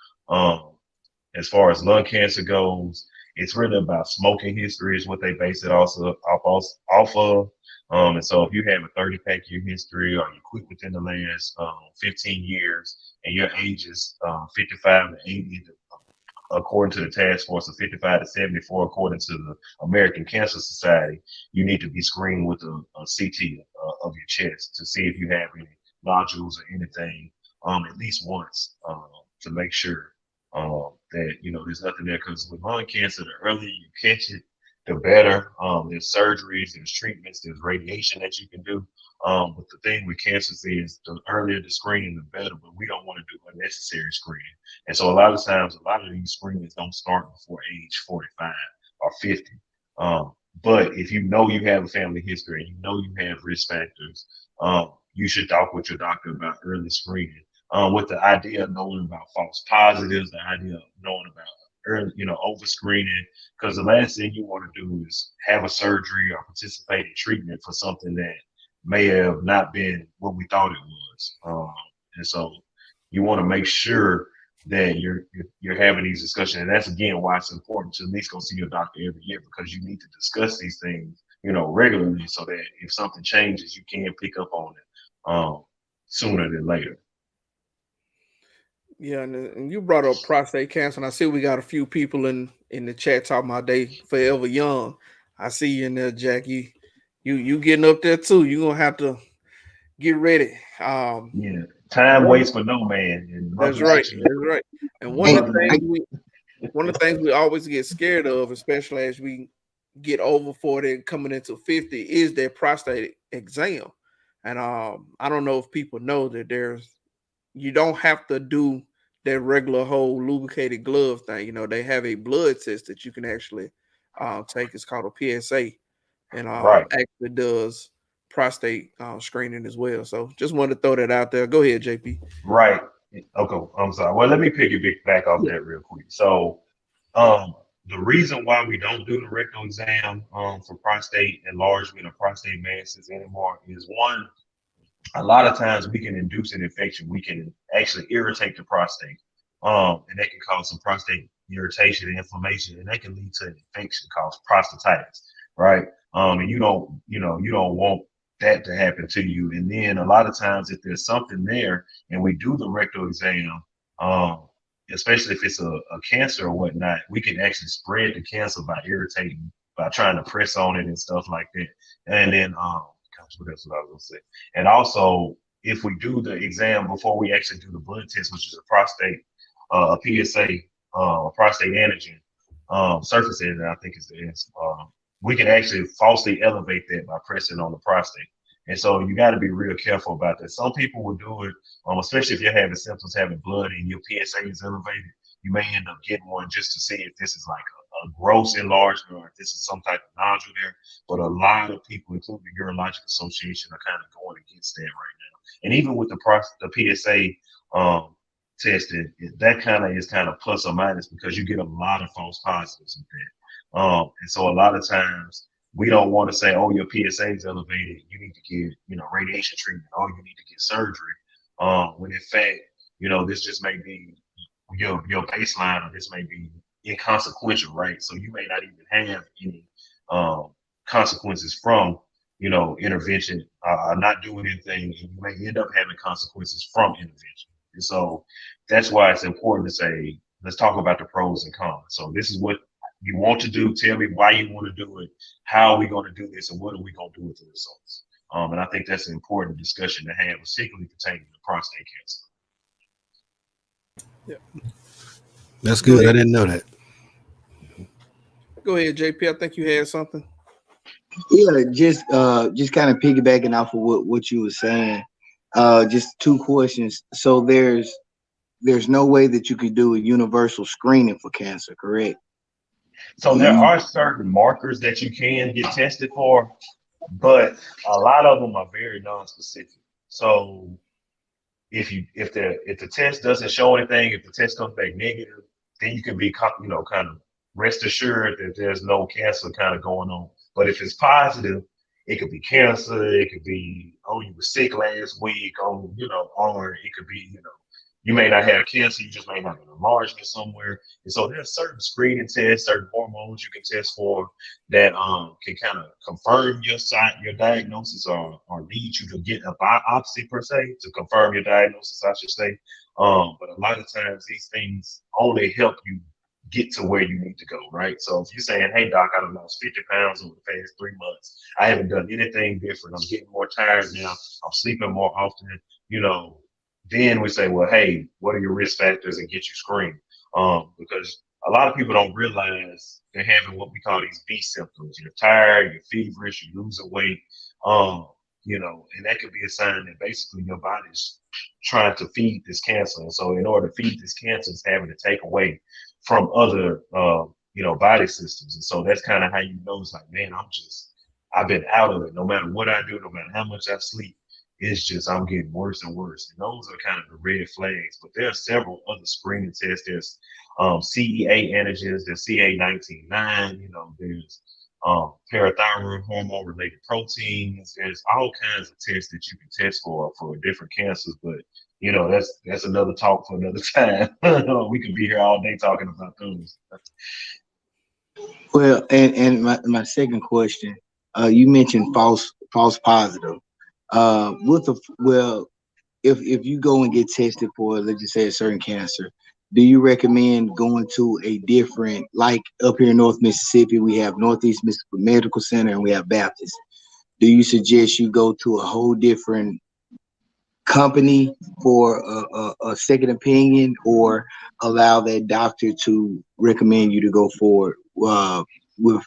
As far as lung cancer goes, it's really about smoking history is what they base it also off of. And so if you have a 30-pack year history, or you quit within the last 15 years, and your age is 55 to 80, according to the task force, of 55 to 74, according to the American Cancer Society, you need to be screened with a CT of your chest to see if you have any nodules or anything at least once to make sure that there's nothing there. Because with lung cancer, the earlier you catch it, the better. There's surgeries, there's treatments, there's radiation that you can do. But the thing with cancers is the earlier the screening, the better. But we don't want to do unnecessary screening. And so a lot of times, a lot of these screenings don't start before age 45 or 50. But if you know you have a family history and you know you have risk factors, you should talk with your doctor about early screening. With the idea of knowing about false positives, the idea of knowing about early, over screening, because the last thing you want to do is have a surgery or participate in treatment for something that may have not been what we thought it was. And so you want to make sure that you're having these discussions. And that's again why it's important to at least go see your doctor every year, because you need to discuss these things, regularly, so that if something changes, you can pick up on it sooner than later. Yeah, and you brought up prostate cancer, and I see we got a few people in the chat talking about they forever young. I see you in there, Jackie. You getting up there too. You're gonna have to get ready. Yeah, time waits for no man. And that's right. That's right. And one of the things we always get scared of, especially as we get over 40 and coming into 50, is their prostate exam. And I don't know if people know that you don't have to do that regular whole lubricated glove thing. They have a blood test that you can actually take. It's called a PSA, and actually does prostate screening as well. So just wanted to throw that out there. Go ahead, JP. Right. Okay. I'm sorry. Well, let me piggyback off that real quick. So, the reason why we don't do the rectal exam for prostate enlargement or prostate masses anymore is, one, a lot of times we can induce an infection. We can actually irritate the prostate, and that can cause some prostate irritation and inflammation, and that can lead to an infection called prostatitis, right? And you don't want that to happen to you. And then a lot of times, if there's something there, and we do the rectal exam, especially if it's a cancer or whatnot, we can actually spread the cancer by irritating, by trying to press on it and stuff like that. And then, what else was I gonna say? And also, if we do the exam before we actually do the blood test, which is a PSA, prostate antigen, surface antigen, I think is the answer. We can actually falsely elevate that by pressing on the prostate. And so you got to be real careful about that. Some people will do it, especially if you're having symptoms, having blood and your PSA is elevated. You may end up getting one just to see if this is like a gross enlargement or if this is some type of nodule there. But a lot of people, including the Urologic Association, are kind of going against that right now. And even with the PSA testing, that kind of is kind of plus or minus because you get a lot of false positives with that. And so a lot of times we don't want to say, oh, your PSA is elevated, you need to get, radiation treatment, or you need to get surgery. When in fact, this just may be your baseline, or this may be inconsequential, right? So you may not even have any consequences from, intervention, not doing anything, and you may end up having consequences from intervention. And so that's why it's important to say, let's talk about the pros and cons. So this is what you want to do. Tell me why you want to do it. How are we going to do this? And what are we going to do with the results? And I think that's an important discussion to have, particularly pertaining to prostate cancer. Yeah. That's good. I didn't know that. Go ahead, JP. I think you had something. Yeah, just kind of piggybacking off of what you were saying. Just two questions. So there's no way that you could do a universal screening for cancer, correct? So there are certain markers that you can get tested for, but a lot of them are very non-specific. So if the test doesn't show anything, if the test comes back negative, then you can be kind of rest assured that there's no cancer kind of going on. But if it's positive, it could be cancer, it could be, oh, you were sick last week, or it could be, you may not have cancer, you just may have an enlargement somewhere. And so there's certain screening tests, certain hormones you can test for that can kind of confirm your diagnosis or lead you to get a biopsy per se to confirm your diagnosis, I should say. But a lot of times these things only help you get to where you need to go, right? So if you're saying, hey, doc, I've lost 50 pounds over the past 3 months, I haven't done anything different, I'm getting more tired now, I'm sleeping more often, then we say, well, hey, what are your risk factors, and get you screened? Because a lot of people don't realize they're having what we call these B symptoms. You're tired, you're feverish, you're losing weight, and that could be a sign that basically your body's trying to feed this cancer. And so in order to feed this cancer, it's having to take away from other, body systems. And so that's kind of how you know it's like, man, I've been out of it. No matter what I do, no matter how much I sleep, it's just I'm getting worse and worse. And those are kind of the red flags. But there are several other screening tests. There's CEA antigens, there's CA19-9, there's parathyroid hormone related proteins. There's all kinds of tests that you can test for different cancers. But that's another talk for another time. We could be here all day talking about those. Well, and my second question, you mentioned false positive. If you go and get tested for, let's just say, a certain cancer, do you recommend going to a different, like up here in North Mississippi, we have Northeast Mississippi Medical Center and we have Baptist. Do you suggest you go to a whole different company for a second opinion, or allow that doctor to recommend you to go forward with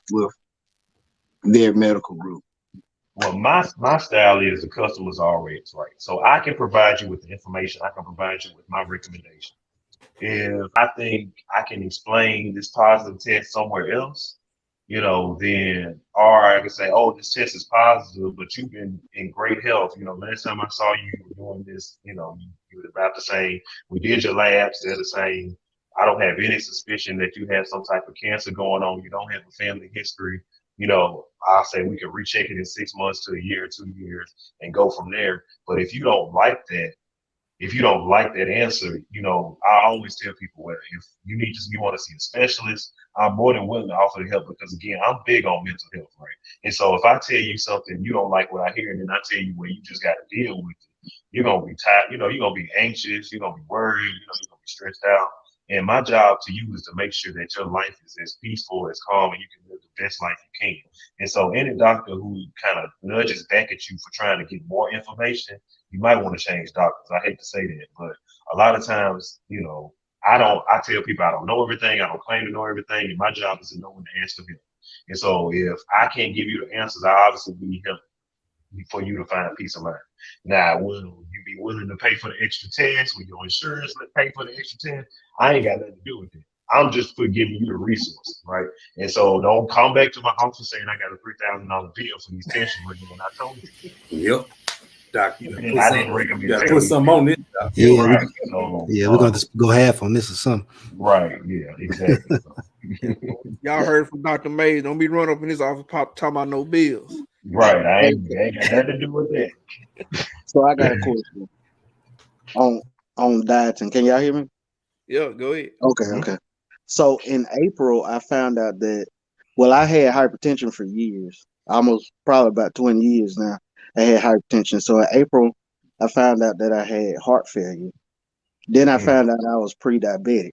their medical group? Well, my style is the customer's always right. So I can provide you with the information. I can provide you with my recommendation. If I think I can explain this positive test somewhere else, then, or I can say, oh, this test is positive, but you've been in great health. Last time I saw you were doing this, you were about the same. We did your labs, they're the same. I don't have any suspicion that you have some type of cancer going on. You don't have a family history. I'll say we could recheck it in 6 months to a year, 2 years, and go from there. But if you don't like that, answer, I always tell people, well, if you want to see a specialist, I'm more than willing to offer the help, because again, I'm big on mental health, right? And so if I tell you something, you don't like what I hear, and then I tell you, well, you just got to deal with it, you're going to be tired, you're going to be anxious, you're going to be worried, you're going to be stressed out. And my job to you is to make sure that your life is as peaceful, as calm, and you can live the best life you can. And so any doctor who kind of nudges back at you for trying to get more information, you might want to change doctors. I hate to say that, but a lot of times, I tell people I don't know everything. I don't claim to know everything. And my job is to know when to ask for help. And so if I can't give you the answers, I obviously need help for you to find peace of mind. Now, will you be willing to pay for the extra test? Will your insurance pay for the extra test? I ain't got nothing to do with it. I'm just for giving you the resources, right? And so don't come back to my office saying I got a $3,000 bill for these tests when I told you. Yep. Doc, I didn't recommend you gotta put some on it. Doc. Yeah, right. So we're gonna just go half on this or something. right, yeah, exactly. Y'all heard from Dr. Mayes. Don't be running up in his office talking about no bills. Right. I ain't got nothing to do with that. So I got a question on dieting. Can y'all hear me? Yeah, go ahead. Okay. So in April, I found out that, well, I had hypertension for years, almost probably about 20 years now. I had hypertension. So in April, I found out that I had heart failure. Then I found out I was pre-diabetic.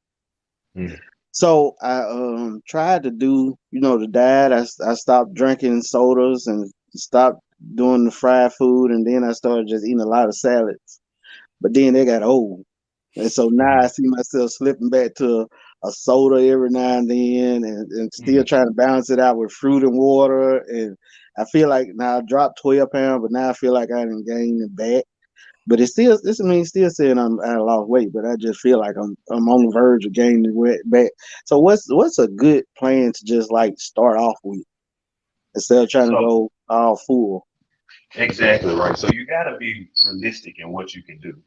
So I tried to do, the diet. I stopped drinking sodas and stopped doing the fried food, and then I started just eating a lot of salads. But then they got old. And so now I see myself slipping back to a soda every now and then and still trying to balance it out with fruit and water. And I feel like now I dropped 12 pounds, but now I feel like I didn't gain it back. But it's still, still saying I lost weight, but I just feel like I'm on the verge of gaining it back. So what's a good plan to just like start off with instead of trying to go all full? Exactly right. So you got to be realistic in what you can do.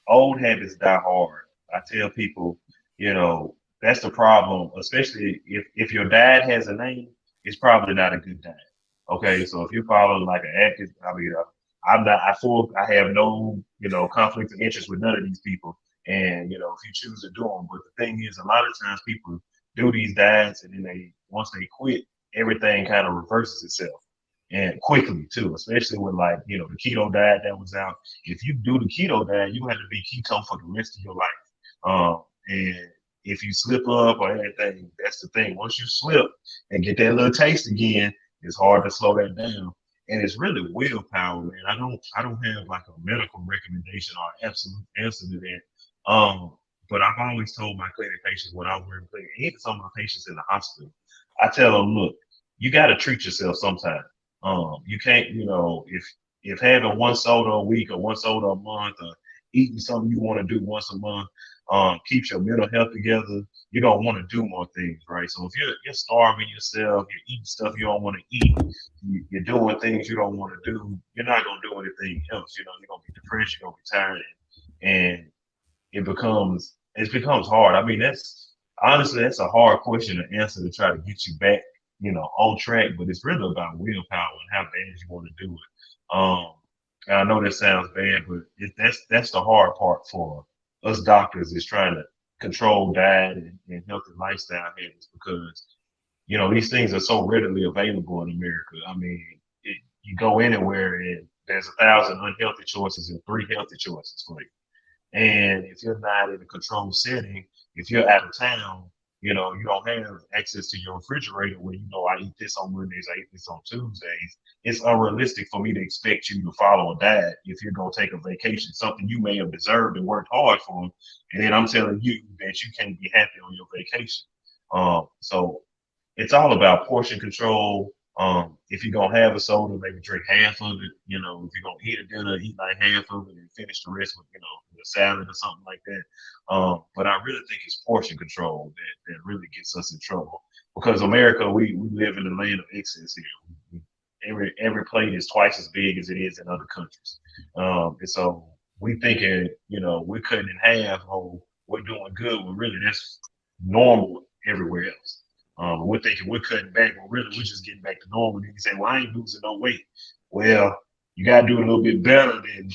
Old habits die hard. I tell people, that's the problem, especially if your diet has a name, it's probably not a good diet. Okay, so if you're following like an active, I have no, conflict of interest with none of these people. And, if you choose to do them, but the thing is, a lot of times people do these diets and then once they quit, everything kind of reverses itself. And quickly too, especially with like, the keto diet that was out. If you do the keto diet, you have to be keto for the rest of your life. And if you slip up or anything, that's the thing. Once you slip and get that little taste again, it's hard to slow that down. And it's really willpower, man. I don't have like a medical recommendation or absolute answer to that. But I've always told my clinic patients when I was in clinic, even some of my patients in the hospital, I tell them, look, you got to treat yourself sometime. You can't, if having one soda a week or one soda a month or eating something you want to do once a month, keeps your mental health together, you don't want to do more things, right? So if you're starving yourself, you're eating stuff you don't want to eat, you're doing things you don't want to do, you're not going to do anything else. You're going to be depressed, you're going to be tired, and it becomes hard. I mean, that's a hard question to answer to try to get you back, on track, but it's really about willpower and how bad you want to do it. And I know that sounds bad, but that's the hard part for us doctors is trying to control diet and healthy lifestyle habits because, these things are so readily available in America. I mean, you go anywhere and there's 1,000 unhealthy choices and 3 healthy choices for you. And if you're not in a controlled setting, if you're out of town, you don't have access to your refrigerator where, I eat this on Mondays, I eat this on Tuesdays. It's unrealistic for me to expect you to follow a diet if you're going to take a vacation, something you may have deserved and worked hard for. And then I'm telling you that you can't be happy on your vacation. So it's all about portion control. If you're gonna have a soda, maybe drink half of it. If you're gonna eat a dinner, eat like half of it and finish the rest with, with a salad or something like that. But I really think it's portion control that really gets us in trouble. Because America, we live in the land of excess here. Every plate is twice as big as it is in other countries. And so we thinking, we're cutting in half, we're doing good, when really that's normal everywhere else. We're thinking we're cutting back, but really we're just getting back to normal. And you say, well, I ain't losing no weight. Well, you got to do a little bit better than,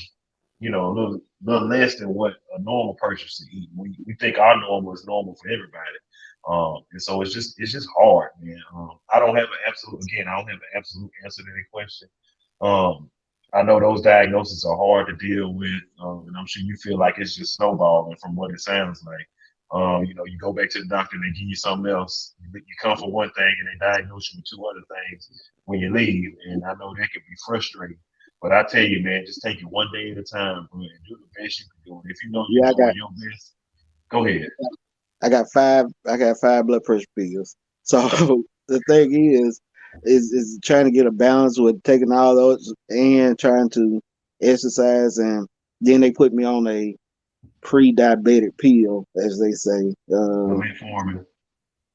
a little less than what a normal person should eat. We think our normal is normal for everybody. And so it's just hard, man. I don't have an absolute answer to that question. I know those diagnoses are hard to deal with, and I'm sure you feel like it's just snowballing from what it sounds like. You go back to the doctor and they give you something else. You come for one thing and they diagnose you with 2 other things when you leave. And I know that can be frustrating. But I tell you, man, just take it one day at a time, bro, and do the best you can do. And if you know you're doing your best, go ahead. I got 5 blood pressure pills. So the thing is, is trying to get a balance with taking all those and trying to exercise, and then they put me on a pre-diabetic pill, as they say. Metformin.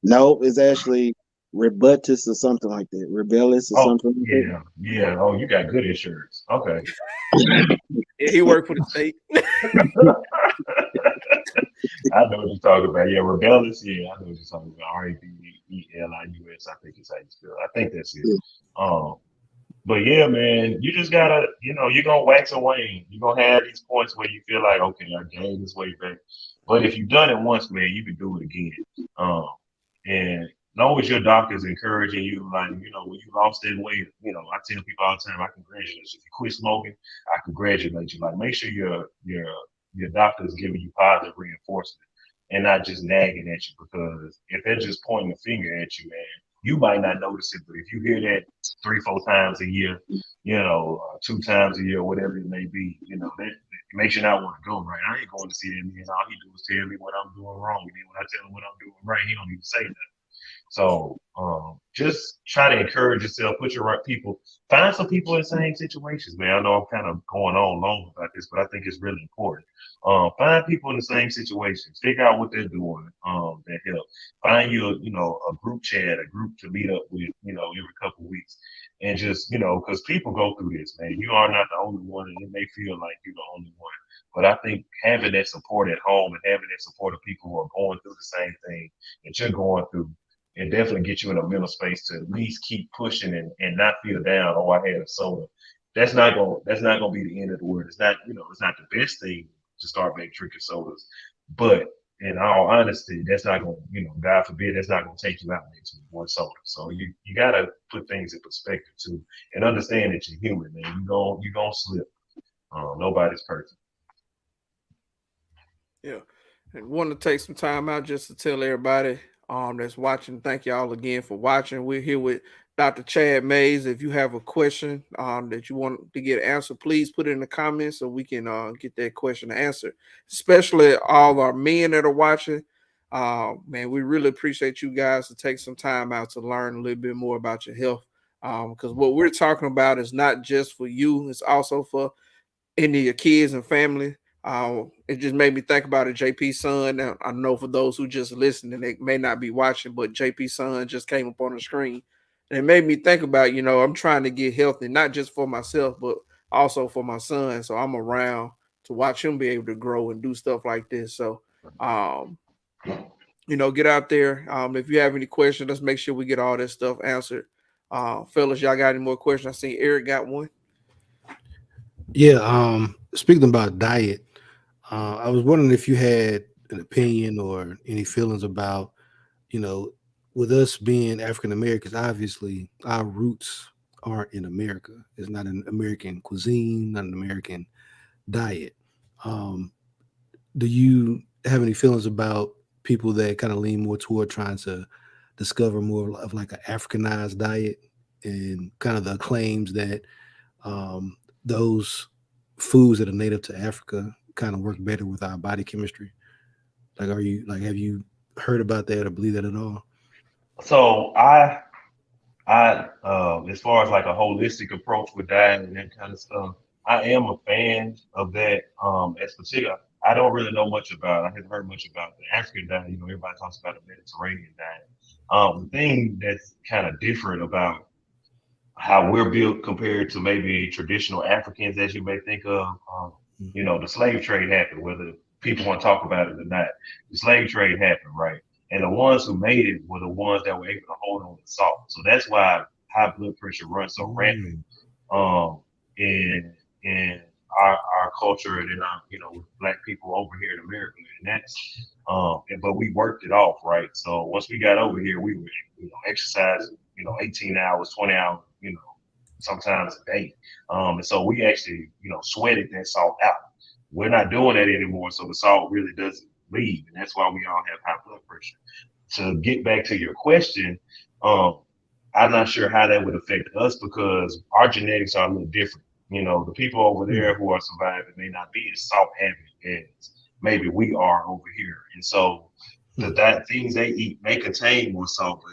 No, it's actually Rebutus or something like that. Rebellis or Oh, something like that. yeah. Oh, you got good insurance. Okay. Yeah, he worked for the state. I know what you're talking about. Yeah, rebellious. Yeah, I know what you're talking about. RABELIUS. I think it's how you spell it. I think that's it. Yeah. Um, but yeah, man, you just gotta, you're gonna wax and wane. You're gonna have these points where you feel like, okay, I gained this weight back. But if you've done it once, man, you can do it again. And long as your doctor's encouraging you, like, when you lost that weight, I tell people all the time, I congratulate you. If you quit smoking, I congratulate you. Like, make sure your doctor's giving you positive reinforcement and not just nagging at you, because if they're just pointing a finger at you, man, you might not notice it, but if you hear that 3-4 times a year, 2 times a year, whatever it may be, that it makes you not want to go, right? I ain't going to see that man. All he do is tell me what I'm doing wrong. And then when I tell him what I'm doing right, he don't even say nothing. So just try to encourage yourself, put your right people, find some people in the same situations, man. I know I'm kind of going on long about this, but I think it's really important. Find people in the same situations, figure out what they're doing that help. Find you, a group chat, a group to meet up with, every couple of weeks. And just, because people go through this, man. You are not the only one, and it may feel like you're the only one. But I think having that support at home and having that support of people who are going through the same thing that you're going through, and definitely get you in a mental space to at least keep pushing and not feel down. Oh, I had a soda. That's not gonna be the end of the world. It's not, it's not the best thing to start back drinking sodas. But in all honesty, that's not gonna, God forbid, that's not gonna take you out next week, one soda. So you gotta put things in perspective too, and understand that you're human, man. You gonna slip. Nobody's perfect. Yeah. And want to take some time out just to tell everybody that's watching, thank y'all again for watching. We're here with Dr. Chad Mayes. If you have a question that you want to get answered, please put it in the comments so we can get that question answered. Especially all our men that are watching. Man, we really appreciate you guys to take some time out to learn a little bit more about your health. Because what we're talking about is not just for you, it's also for any of your kids and family. It just made me think about it. JP's son. Now, I know for those who just listening, they may not be watching, but JP's son just came up on the screen, and it made me think about, I'm trying to get healthy, not just for myself, but also for my son. So I'm around to watch him be able to grow and do stuff like this. So, get out there. If you have any questions, let's make sure we get all this stuff answered. Fellas, y'all got any more questions? I see Eric got one. Yeah. Speaking about diet, I was wondering if you had an opinion or any feelings about, you know, with us being African Americans, obviously our roots aren't in America. It's not an American cuisine, not an American diet. Um, do you have any feelings about people that kind of lean more toward trying to discover more of like an Africanized diet and kind of the claims that um, those foods that are native to Africa kind of work better with our body chemistry? Like, have you heard about that or believe that at all? So as far as like a holistic approach with diet and that kind of stuff, I am a fan of that. As particular, I don't really know much about. I haven't heard much about the African diet. Everybody talks about the Mediterranean diet. The thing that's kind of different about how we're built compared to maybe traditional Africans, as you may think of, the slave trade happened, whether people want to talk about it or not. The slave trade happened, right? And the ones who made it were the ones that were able to hold on to salt. So that's why high blood pressure runs so rampant in our culture and in our, with black people over here in America. And that's but we worked it off, right? So once we got over here, we were, exercising, 18 hours, 20 hours, sometimes a day. And so we actually, sweated that salt out. We're not doing that anymore. So the salt really doesn't leave. And that's why we all have high blood pressure. To get back to your question, I'm not sure how that would affect us because our genetics are a little different. The people over there who are surviving may not be as salt heavy as maybe we are over here. And so the things they eat may contain more salt, but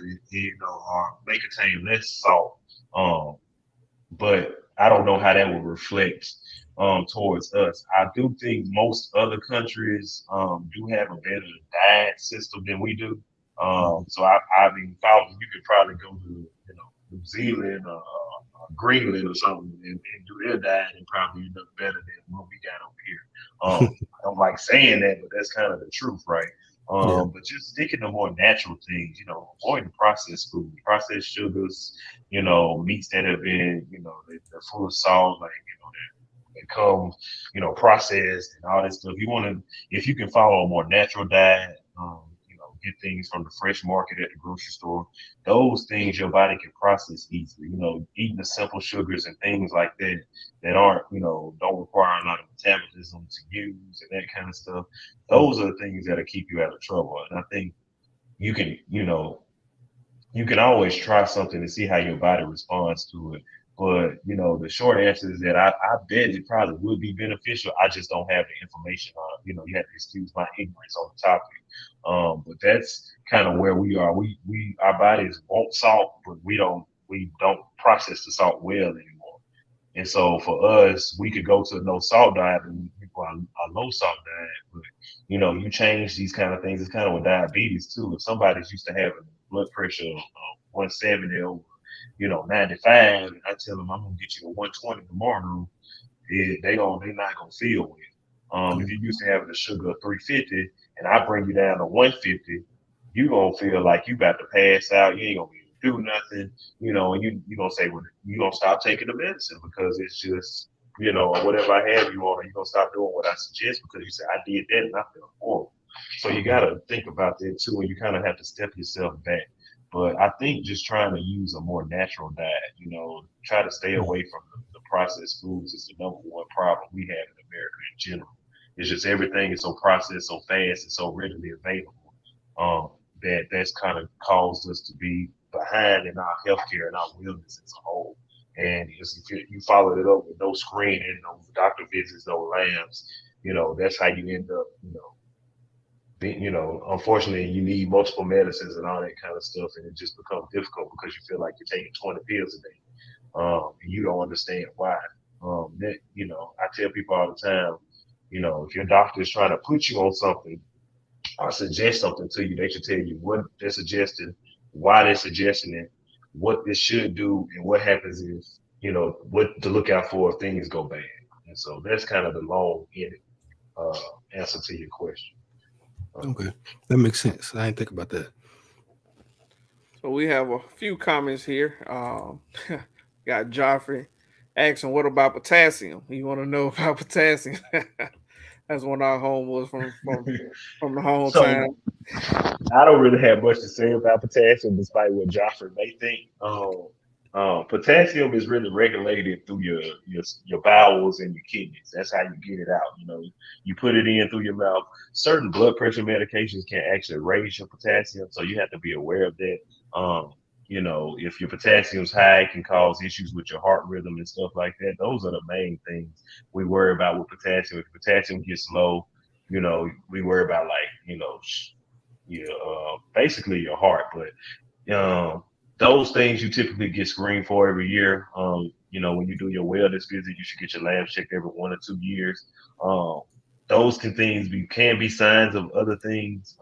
or may contain less salt. But I don't know how that will reflect towards us. I do think most other countries do have a better diet system than we do. So I mean, you could probably go to New Zealand or Greenland or something and do their diet and probably end up better than what we got over here. I don't like saying that, but that's kind of the truth, right? But just sticking to more natural things, avoiding processed food, processed sugars, meats that have been, they're full of salt, like, that come, processed and all that stuff. If you can follow a more natural diet, get things from the fresh market at the grocery store, those things your body can process easily. Eating the simple sugars and things like that aren't, don't require a lot of metabolism to use and that kind of stuff. Those are the things that'll keep you out of trouble. And I think you can, you can always try something and see how your body responds to it. But the short answer is that I bet it probably would be beneficial. I just don't have the information on it. You have to excuse my ignorance on the topic. But that's kind of where we are. Our bodies want salt, but we don't process the salt well anymore. And so for us, we could go to a no salt diet and people are a low salt diet. But you change these kind of things. It's kind of with diabetes too. If somebody's used to having blood pressure 170 over 95, and I tell them I'm gonna get you a 120 tomorrow, they're not gonna feel it. If you're used to having a sugar of 350 and I bring you down to 150, you gonna feel like you about to pass out. You ain't gonna be able to do nothing, and you gonna say, well, you gonna stop taking the medicine because it's just, or whatever I have you on, or you gonna stop doing what I suggest because you say I did that and I feel horrible. So you gotta think about that too, and you kind of have to step yourself back. But I think just trying to use a more natural diet, try to stay away from the processed foods is the number one problem we have in America in general. It's just everything is so processed, so fast, and so readily available that's kind of caused us to be behind in our healthcare and our wellness as a whole. And if you followed it up with no screening, no doctor visits, no labs, that's how you end up, unfortunately, you need multiple medicines and all that kind of stuff, and it just becomes difficult because you feel like you're taking 20 pills a day, and you don't understand why. I tell people all the time, if your doctor is trying to put you on something or suggest something to you, they should tell you what they're suggesting, why they're suggesting it, what this should do, and what happens if, what to look out for if things go bad. And so that's kind of the long-ended answer to your question. Okay, that makes sense. I didn't think about that. So we have a few comments here. Got Joffrey asking, "What about potassium?" You want to know about potassium? That's one of our homeworks from the whole time. I don't really have much to say about potassium, despite what Joffrey may think. Potassium is really regulated through your bowels and your kidneys. That's how you get it out. You put it in through your mouth. Certain blood pressure medications can actually raise your potassium, so you have to be aware of that. If your potassium's high, it can cause issues with your heart rhythm and stuff like that. Those are the main things we worry about with potassium. If potassium gets low, we worry about basically your heart. But those things you typically get screened for every year. When you do your wellness visit, you should get your labs checked every 1 or 2 years. Those can be signs of other things.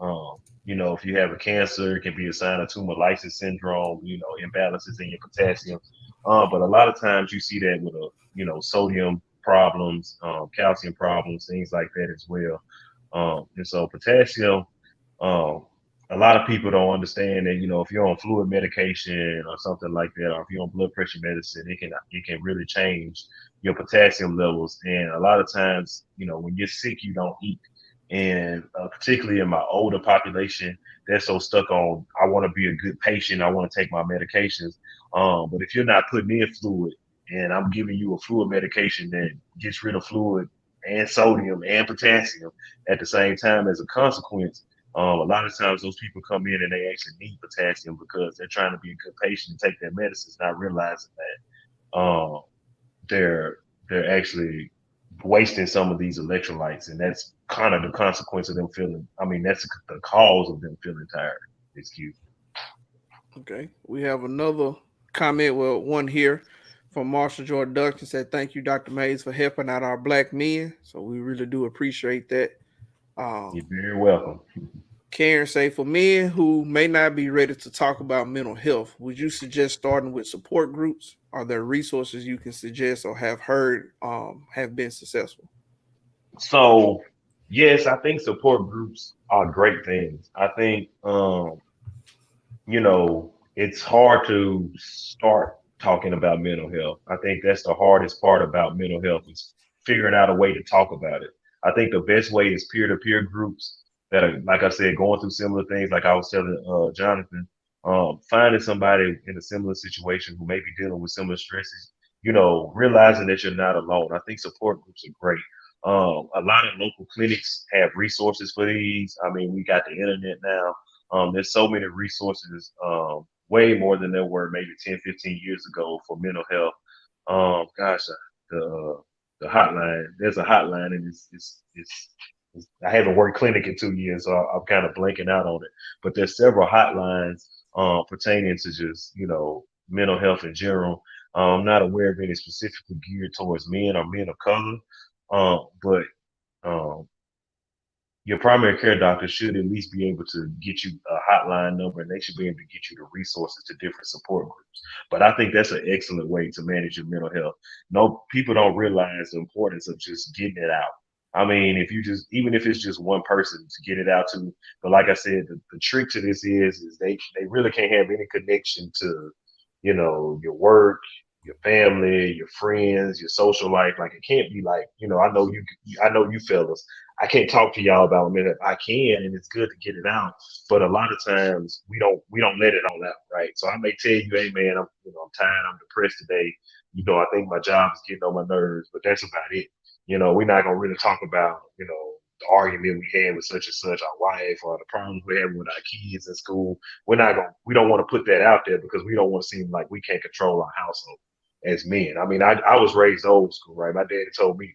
If you have a cancer, it can be a sign of tumor lysis syndrome, imbalances in your potassium. But a lot of times you see that with sodium problems, calcium problems, things like that as well. And so potassium, a lot of people don't understand that, if you're on fluid medication or something like that, or if you're on blood pressure medicine, it can really change your potassium levels. And a lot of times, when you're sick, you don't eat. And particularly in my older population, they're so stuck on, I want to be a good patient, I want to take my medications. But if you're not putting in fluid and I'm giving you a fluid medication that gets rid of fluid and sodium and potassium at the same time as a consequence, a lot of times those people come in and they actually need potassium because they're trying to be a good patient and take their medicines, not realizing that they're actually wasting some of these electrolytes, and that's kind of the consequence of them feeling. I mean, that's the cause of them feeling tired. Excuse me. Okay, we have another comment. Well, one here from Marshall Jordan Duckton said, "Thank you, Dr. Mayes, for helping out our black men." So we really do appreciate that. You're very welcome. Karen say, for men who may not be ready to talk about mental health, would you suggest starting with support groups? Are there resources you can suggest or have heard have been successful? So yes, I think support groups are great things. I think it's hard to start talking about mental health. I think that's the hardest part about mental health is figuring out a way to talk about it. I think the best way is peer-to-peer groups that are, like I said, going through similar things. Like I was telling Jonathan, finding somebody in a similar situation who may be dealing with similar stresses, realizing that you're not alone. I think support groups are great. A lot of local clinics have resources for these. I mean, we got the internet now. There's so many resources, way more than there were maybe 10, 15 years ago for mental health. Gosh, the hotline, there's a hotline, and I haven't worked clinic in 2 years, so I'm kind of blanking out on it. But there's several hotlines pertaining to just, mental health in general. I'm not aware of any specifically geared towards men or men of color, but um, your primary care doctor should at least be able to get you a hotline number, and they should be able to get you the resources to different support groups. But I think that's an excellent way to manage your mental health. No, people don't realize the importance of just getting it out. I mean, if you just, even if it's just one person to get it out to, but like I said, the trick to this is they really can't have any connection to, your work, your family, your friends, your social life. Like it can't be like, I know you fellas. I can't talk to y'all about it. I can, and it's good to get it out. But a lot of times we don't let it all out, right? So I may tell you, hey man, I'm tired, I'm depressed today. I think my job is getting on my nerves, but that's about it. We're not gonna really talk about, the argument we had with such and such, our wife, or the problems we're having with our kids in school. We don't want to put that out there because we don't want to seem like we can't control our household as men. I mean, I was raised old school, right? My daddy taught me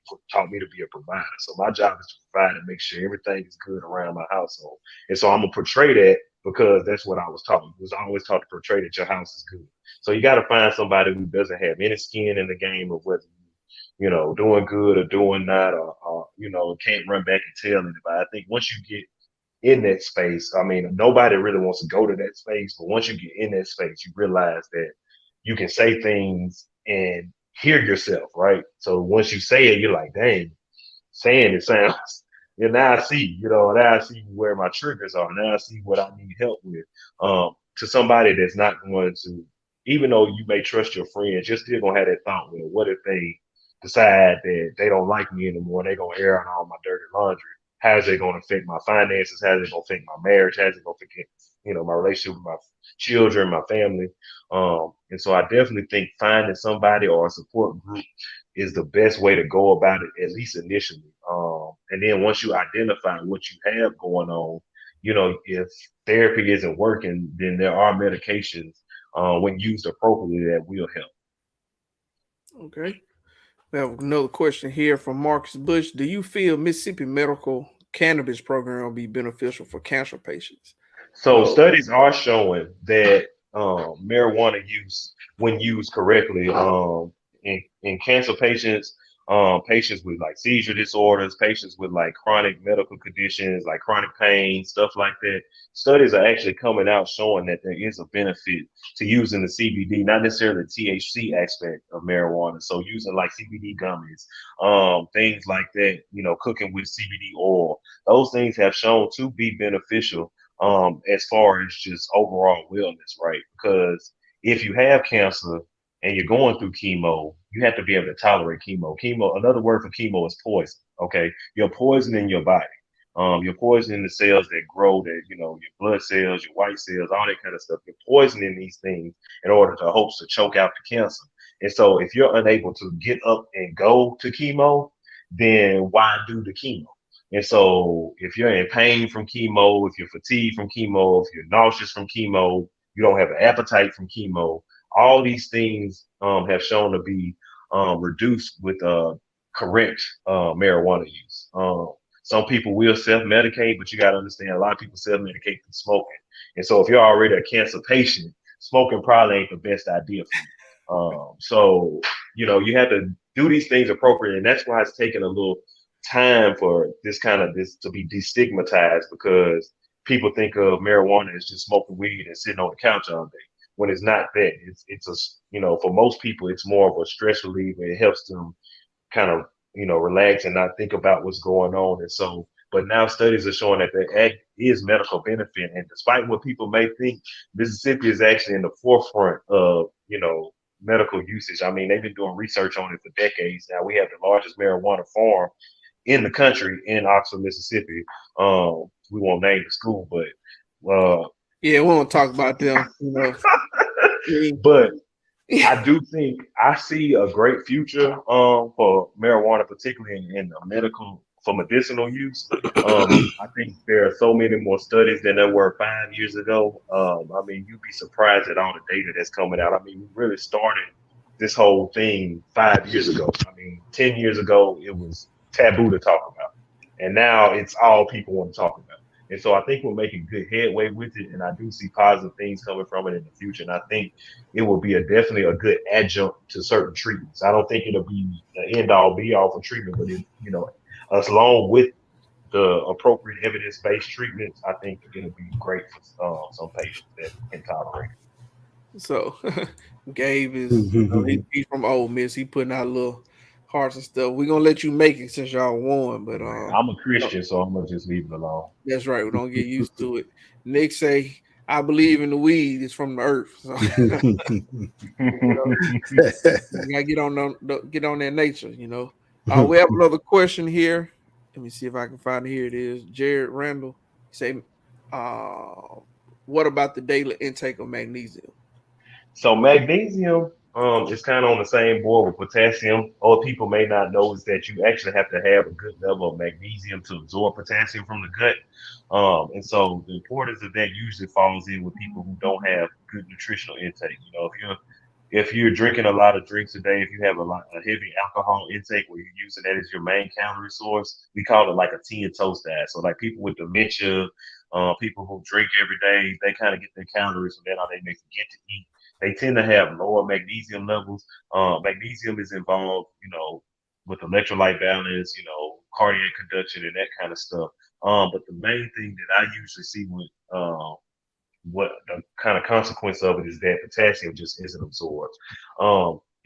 to be a provider. So my job is to provide and make sure everything is good around my household. And so I'm gonna portray that because that's what I was taught. I was always taught to portray that your house is good. So you got to find somebody who doesn't have any skin in the game of whether doing good or doing not, or can't run back and tell anybody. I think once you get in that space, I mean, nobody really wants to go to that space, but once you get in that space, you realize that you can say things and hear yourself, right? So once you say it, you're like, dang, saying it sounds, now I see, now I see where my triggers are. Now I see what I need help with. To somebody that's not going to, even though you may trust your friends, you're still gonna have that thought, well, what if they decide that they don't like me anymore? They're gonna air out all my dirty laundry. How's it gonna affect my finances? How's it gonna affect my marriage? How's it gonna affect, my relationship with my children, my family? And so I definitely think finding somebody or a support group is the best way to go about it, at least initially. And then once you identify what you have going on, if therapy isn't working, then there are medications when used appropriately that will help. Okay. We have another question here from Marcus Bush. Do you feel Mississippi medical cannabis program will be beneficial for cancer patients? So studies are showing that marijuana use, when used correctly, in cancer patients, patients with like seizure disorders, patients with like chronic medical conditions, like chronic pain, stuff like that. Studies are actually coming out showing that there is a benefit to using the CBD, not necessarily the THC aspect of marijuana. So using like CBD gummies, things like that, cooking with CBD oil, those things have shown to be beneficial as far as just overall wellness, right? Because if you have cancer and you're going through chemo, you have to be able to tolerate chemo. Another word for chemo is poison. Okay, you're poisoning your body. You're poisoning the cells that grow, that your blood cells, your white cells, all that kind of stuff. You're poisoning these things in order to hopes to choke out the cancer. And so, if you're unable to get up and go to chemo, then why do the chemo? And so if you're in pain from chemo, if you're fatigued from chemo, if you're nauseous from chemo, you don't have an appetite from chemo, all these things have shown to be reduced with correct marijuana use. Some people will self-medicate, but you got to understand a lot of people self-medicate through smoking. And so if you're already a cancer patient, smoking probably ain't the best idea for you. So, you have to do these things appropriately. And that's why it's taking a little time for this to be destigmatized, because people think of marijuana as just smoking weed and sitting on the couch all day, when it's not that. It's for most people, it's more of a stress reliever. It helps them kind of, relax and not think about what's going on. And so, but now studies are showing that the act is medical benefit. And despite what people may think, Mississippi is actually in the forefront of, medical usage. I mean, they've been doing research on it for decades now. We have the largest marijuana farm in the country in Oxford, Mississippi. We won't name the school, but yeah, we won't talk about them. But I do think I see a great future for marijuana, particularly in the for medicinal use. I think there are so many more studies than there were 5 years ago. I mean, you'd be surprised at all the data that's coming out. I mean, we really started this whole thing 5 years ago. I mean, 10 years ago, it was taboo to talk about. And now it's all people want to talk about. And so I think we're making good headway with it. And I do see positive things coming from it in the future. And I think it will be definitely a good adjunct to certain treatments. I don't think it'll be the end all be all for treatment, but as along with the appropriate evidence-based treatments, I think it'll be great for some patients that can tolerate it. So Gabe is he's from Ole Miss. He putting out little hearts and stuff. We're gonna let you make it since y'all won, but I'm a Christian, so I'm gonna just leave it alone. That's right. We don't get used to it. Nick say, "I believe in the weed. It's from the earth." So, you gotta get on that nature. We have another question here. Let me see if I can find it. Here it is. Jared Randall say, "What about the daily intake of magnesium?" So magnesium is kind of on the same board with potassium. Other people may not know is that you actually have to have a good level of magnesium to absorb potassium from the gut. And so the importance of that usually falls in with people who don't have good nutritional intake. If you're drinking a lot of drinks a day, if you have a heavy alcohol intake where you're using that as your main calorie source, we call it like a tea and toast diet. So like people with dementia, people who drink every day, they kind of get their calories from that, or they may forget to eat. They tend to have lower magnesium levels. Magnesium is involved, with electrolyte balance, cardiac conduction and that kind of stuff. But the main thing that I usually see with what the kind of consequence of it is that potassium just isn't absorbed.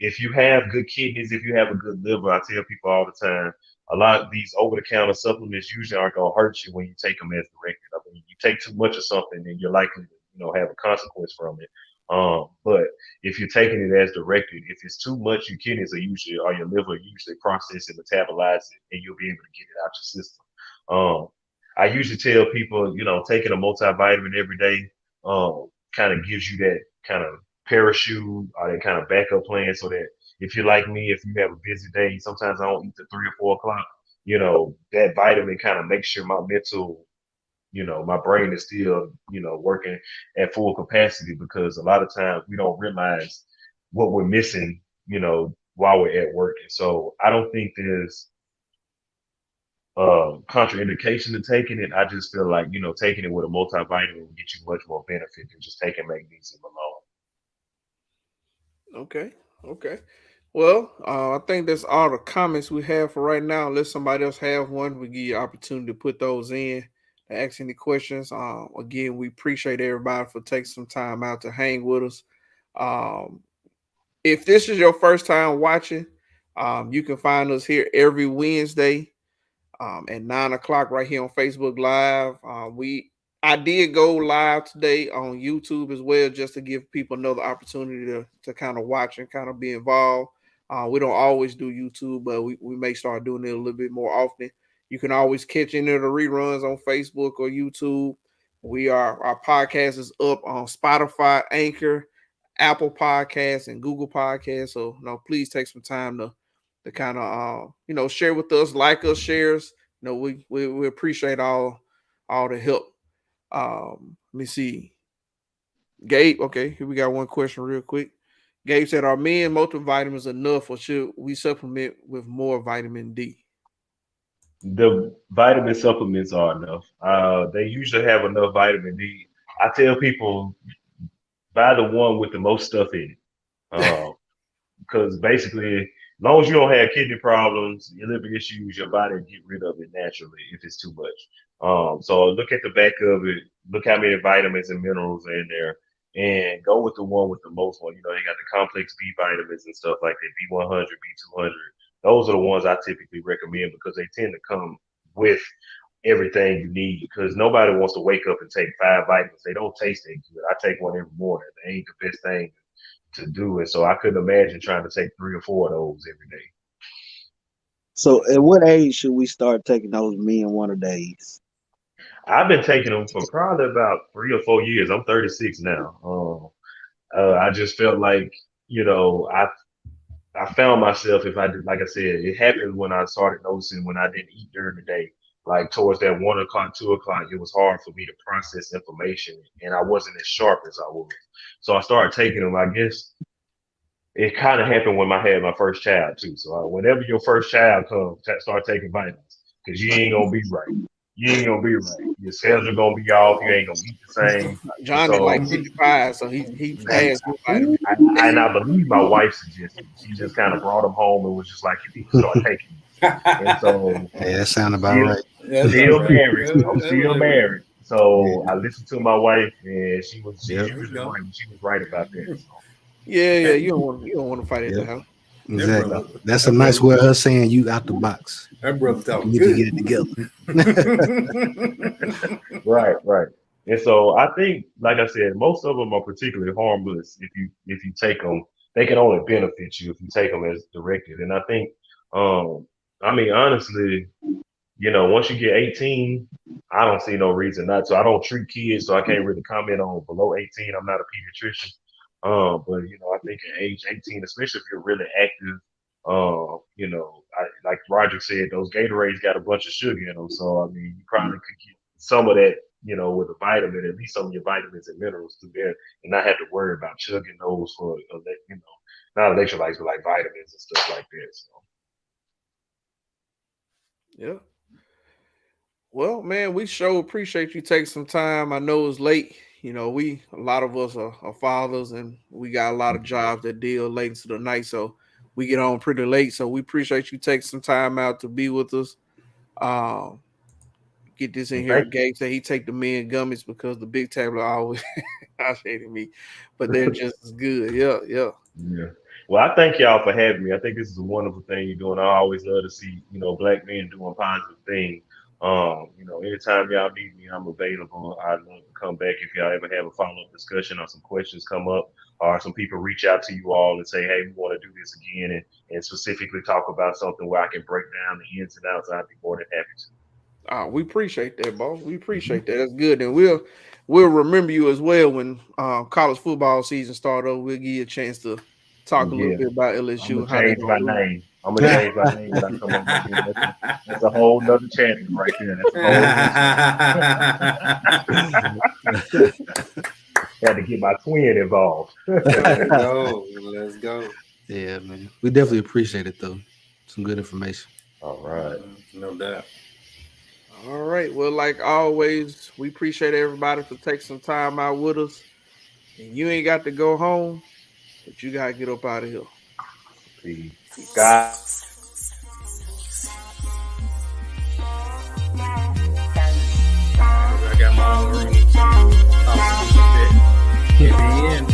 If you have good kidneys, if you have a good liver, I tell people all the time, a lot of these over-the-counter supplements usually aren't going to hurt you when you take them as directed. I mean, you take too much of something, then you're likely to, have a consequence from it. But if you're taking it as directed, if it's too much, your kidneys or your liver usually process and metabolize it, and you'll be able to get it out your system. I usually tell people, taking a multivitamin every day kind of gives you that kind of parachute or that kind of backup plan, so that if you're like me, if you have a busy day, sometimes I don't eat till 3 or 4 o'clock, that vitamin kind of makes sure my mental, my brain is still, working at full capacity, because a lot of times we don't realize what we're missing, while we're at work. And so I don't think there's contraindication to taking it. I just feel like, taking it with a multivitamin will get you much more benefit than just taking magnesium alone. Okay. Well, I think that's all the comments we have for right now. Unless somebody else have one, we give you opportunity to put those in to ask any questions. Again, we appreciate everybody for taking some time out to hang with us. If this is your first time watching, you can find us here every Wednesday at 9 o'clock right here on Facebook Live. I did go live today on YouTube as well, just to give people another opportunity to kind of watch and kind of be involved. We don't always do YouTube, but we may start doing it a little bit more often. You can always catch any of the reruns on Facebook or YouTube. Our podcast is up on Spotify, Anchor, Apple Podcasts, and Google Podcasts. So please take some time to kind of share with us, like us, shares. We appreciate all the help. Let me see. Gabe, okay, here we got one question real quick. Gabe said, "Are men multivitamins enough, or should we supplement with more vitamin D?" The vitamin supplements are enough. They usually have enough vitamin D. I tell people buy the one with the most stuff in it. Because basically, as long as you don't have kidney problems, your liver issues, your body will get rid of it naturally if it's too much. So look at the back of it, look how many vitamins and minerals are in there, and go with the one with the most one. You know, they got the complex B vitamins and stuff like that, B100, B200. Those are the ones I typically recommend because they tend to come with everything you need because nobody wants to wake up and take 5 vitamins. They don't taste that good. I take one every morning. They ain't the best thing to do it. So I couldn't imagine trying to take 3 or 4 of those every day. So at what age should we start taking those men wonder days? I've been taking them for probably about 3 or 4 years. I'm 36 now. I just felt like, you know, I found myself, if I did, like I said, it happened when I started noticing when I didn't eat during the day. Like towards that 1 o'clock, 2 o'clock, it was hard for me to process information and I wasn't as sharp as I was. So I started taking them. I guess it kind of happened when I had my first child too. So whenever your first child comes, start taking vitamins because you ain't gonna be right. You ain't gonna be right. Your cells are gonna be off. You ain't gonna eat the same. John is like 55, so he passed his vitamins. And I believe my wife suggested. She just kind of brought them home and was just like, "You need to start taking them." And so, Yeah, that sounds about right. Still married. I'm still married. So I listened to my wife, and she was right. She was right about that. So. Yeah. You don't want to fight at the house. Exactly. That's a nice way of her saying you out the box. That brother talking You need to get it together. Right. And so I think, like I said, most of them are particularly harmless if you take them. They can only benefit you if you take them as directed. And I think, I mean, honestly, you know, once you get 18, I don't see no reason not to. I don't treat kids, so I can't really comment on below 18. I'm not a pediatrician. But you know, I think at age 18, especially if you're really active, you know, like Roger said, those Gatorades got a bunch of sugar in them. So I mean, you probably could get some of that, you know, with a vitamin, at least some of your vitamins and minerals through there, and not have to worry about chugging those for, you know, not electrolytes, but like vitamins and stuff like that. So. Yeah. Well, man, we sure appreciate you taking some time. I know it's late. You know, a lot of us are fathers and we got a lot of jobs that deal late into the night. So we get on pretty late. So we appreciate you taking some time out to be with us. Get this in here. Gabe said he take the men gummies because the big tablet always hated me, but they're just as good. Yeah. Well, I thank y'all for having me. I think this is a wonderful thing you're doing. I always love to see, you know, Black men doing positive things. You know, anytime y'all need me, I'm available. I'd love to come back if y'all ever have a follow-up discussion or some questions come up or some people reach out to you all and say, hey, we want to do this again and specifically talk about something where I can break down the ins and outs. I'd be more than happy to. We appreciate that, boss. We appreciate that. That's good. And we'll remember you as well when college football season starts over. We'll give you a chance to talk a little bit about LSU. I'm gonna change my name when I come up with it. That's a whole nother chapter right there. Had to get my twin involved. Let's go. Yeah, man. We definitely appreciate it though. Some good information. All right. No doubt. All right. Well, like always, we appreciate everybody for taking some time out with us. And you ain't got to go home, but you gotta get up out of here. Peace. God. I got my own room. At the end,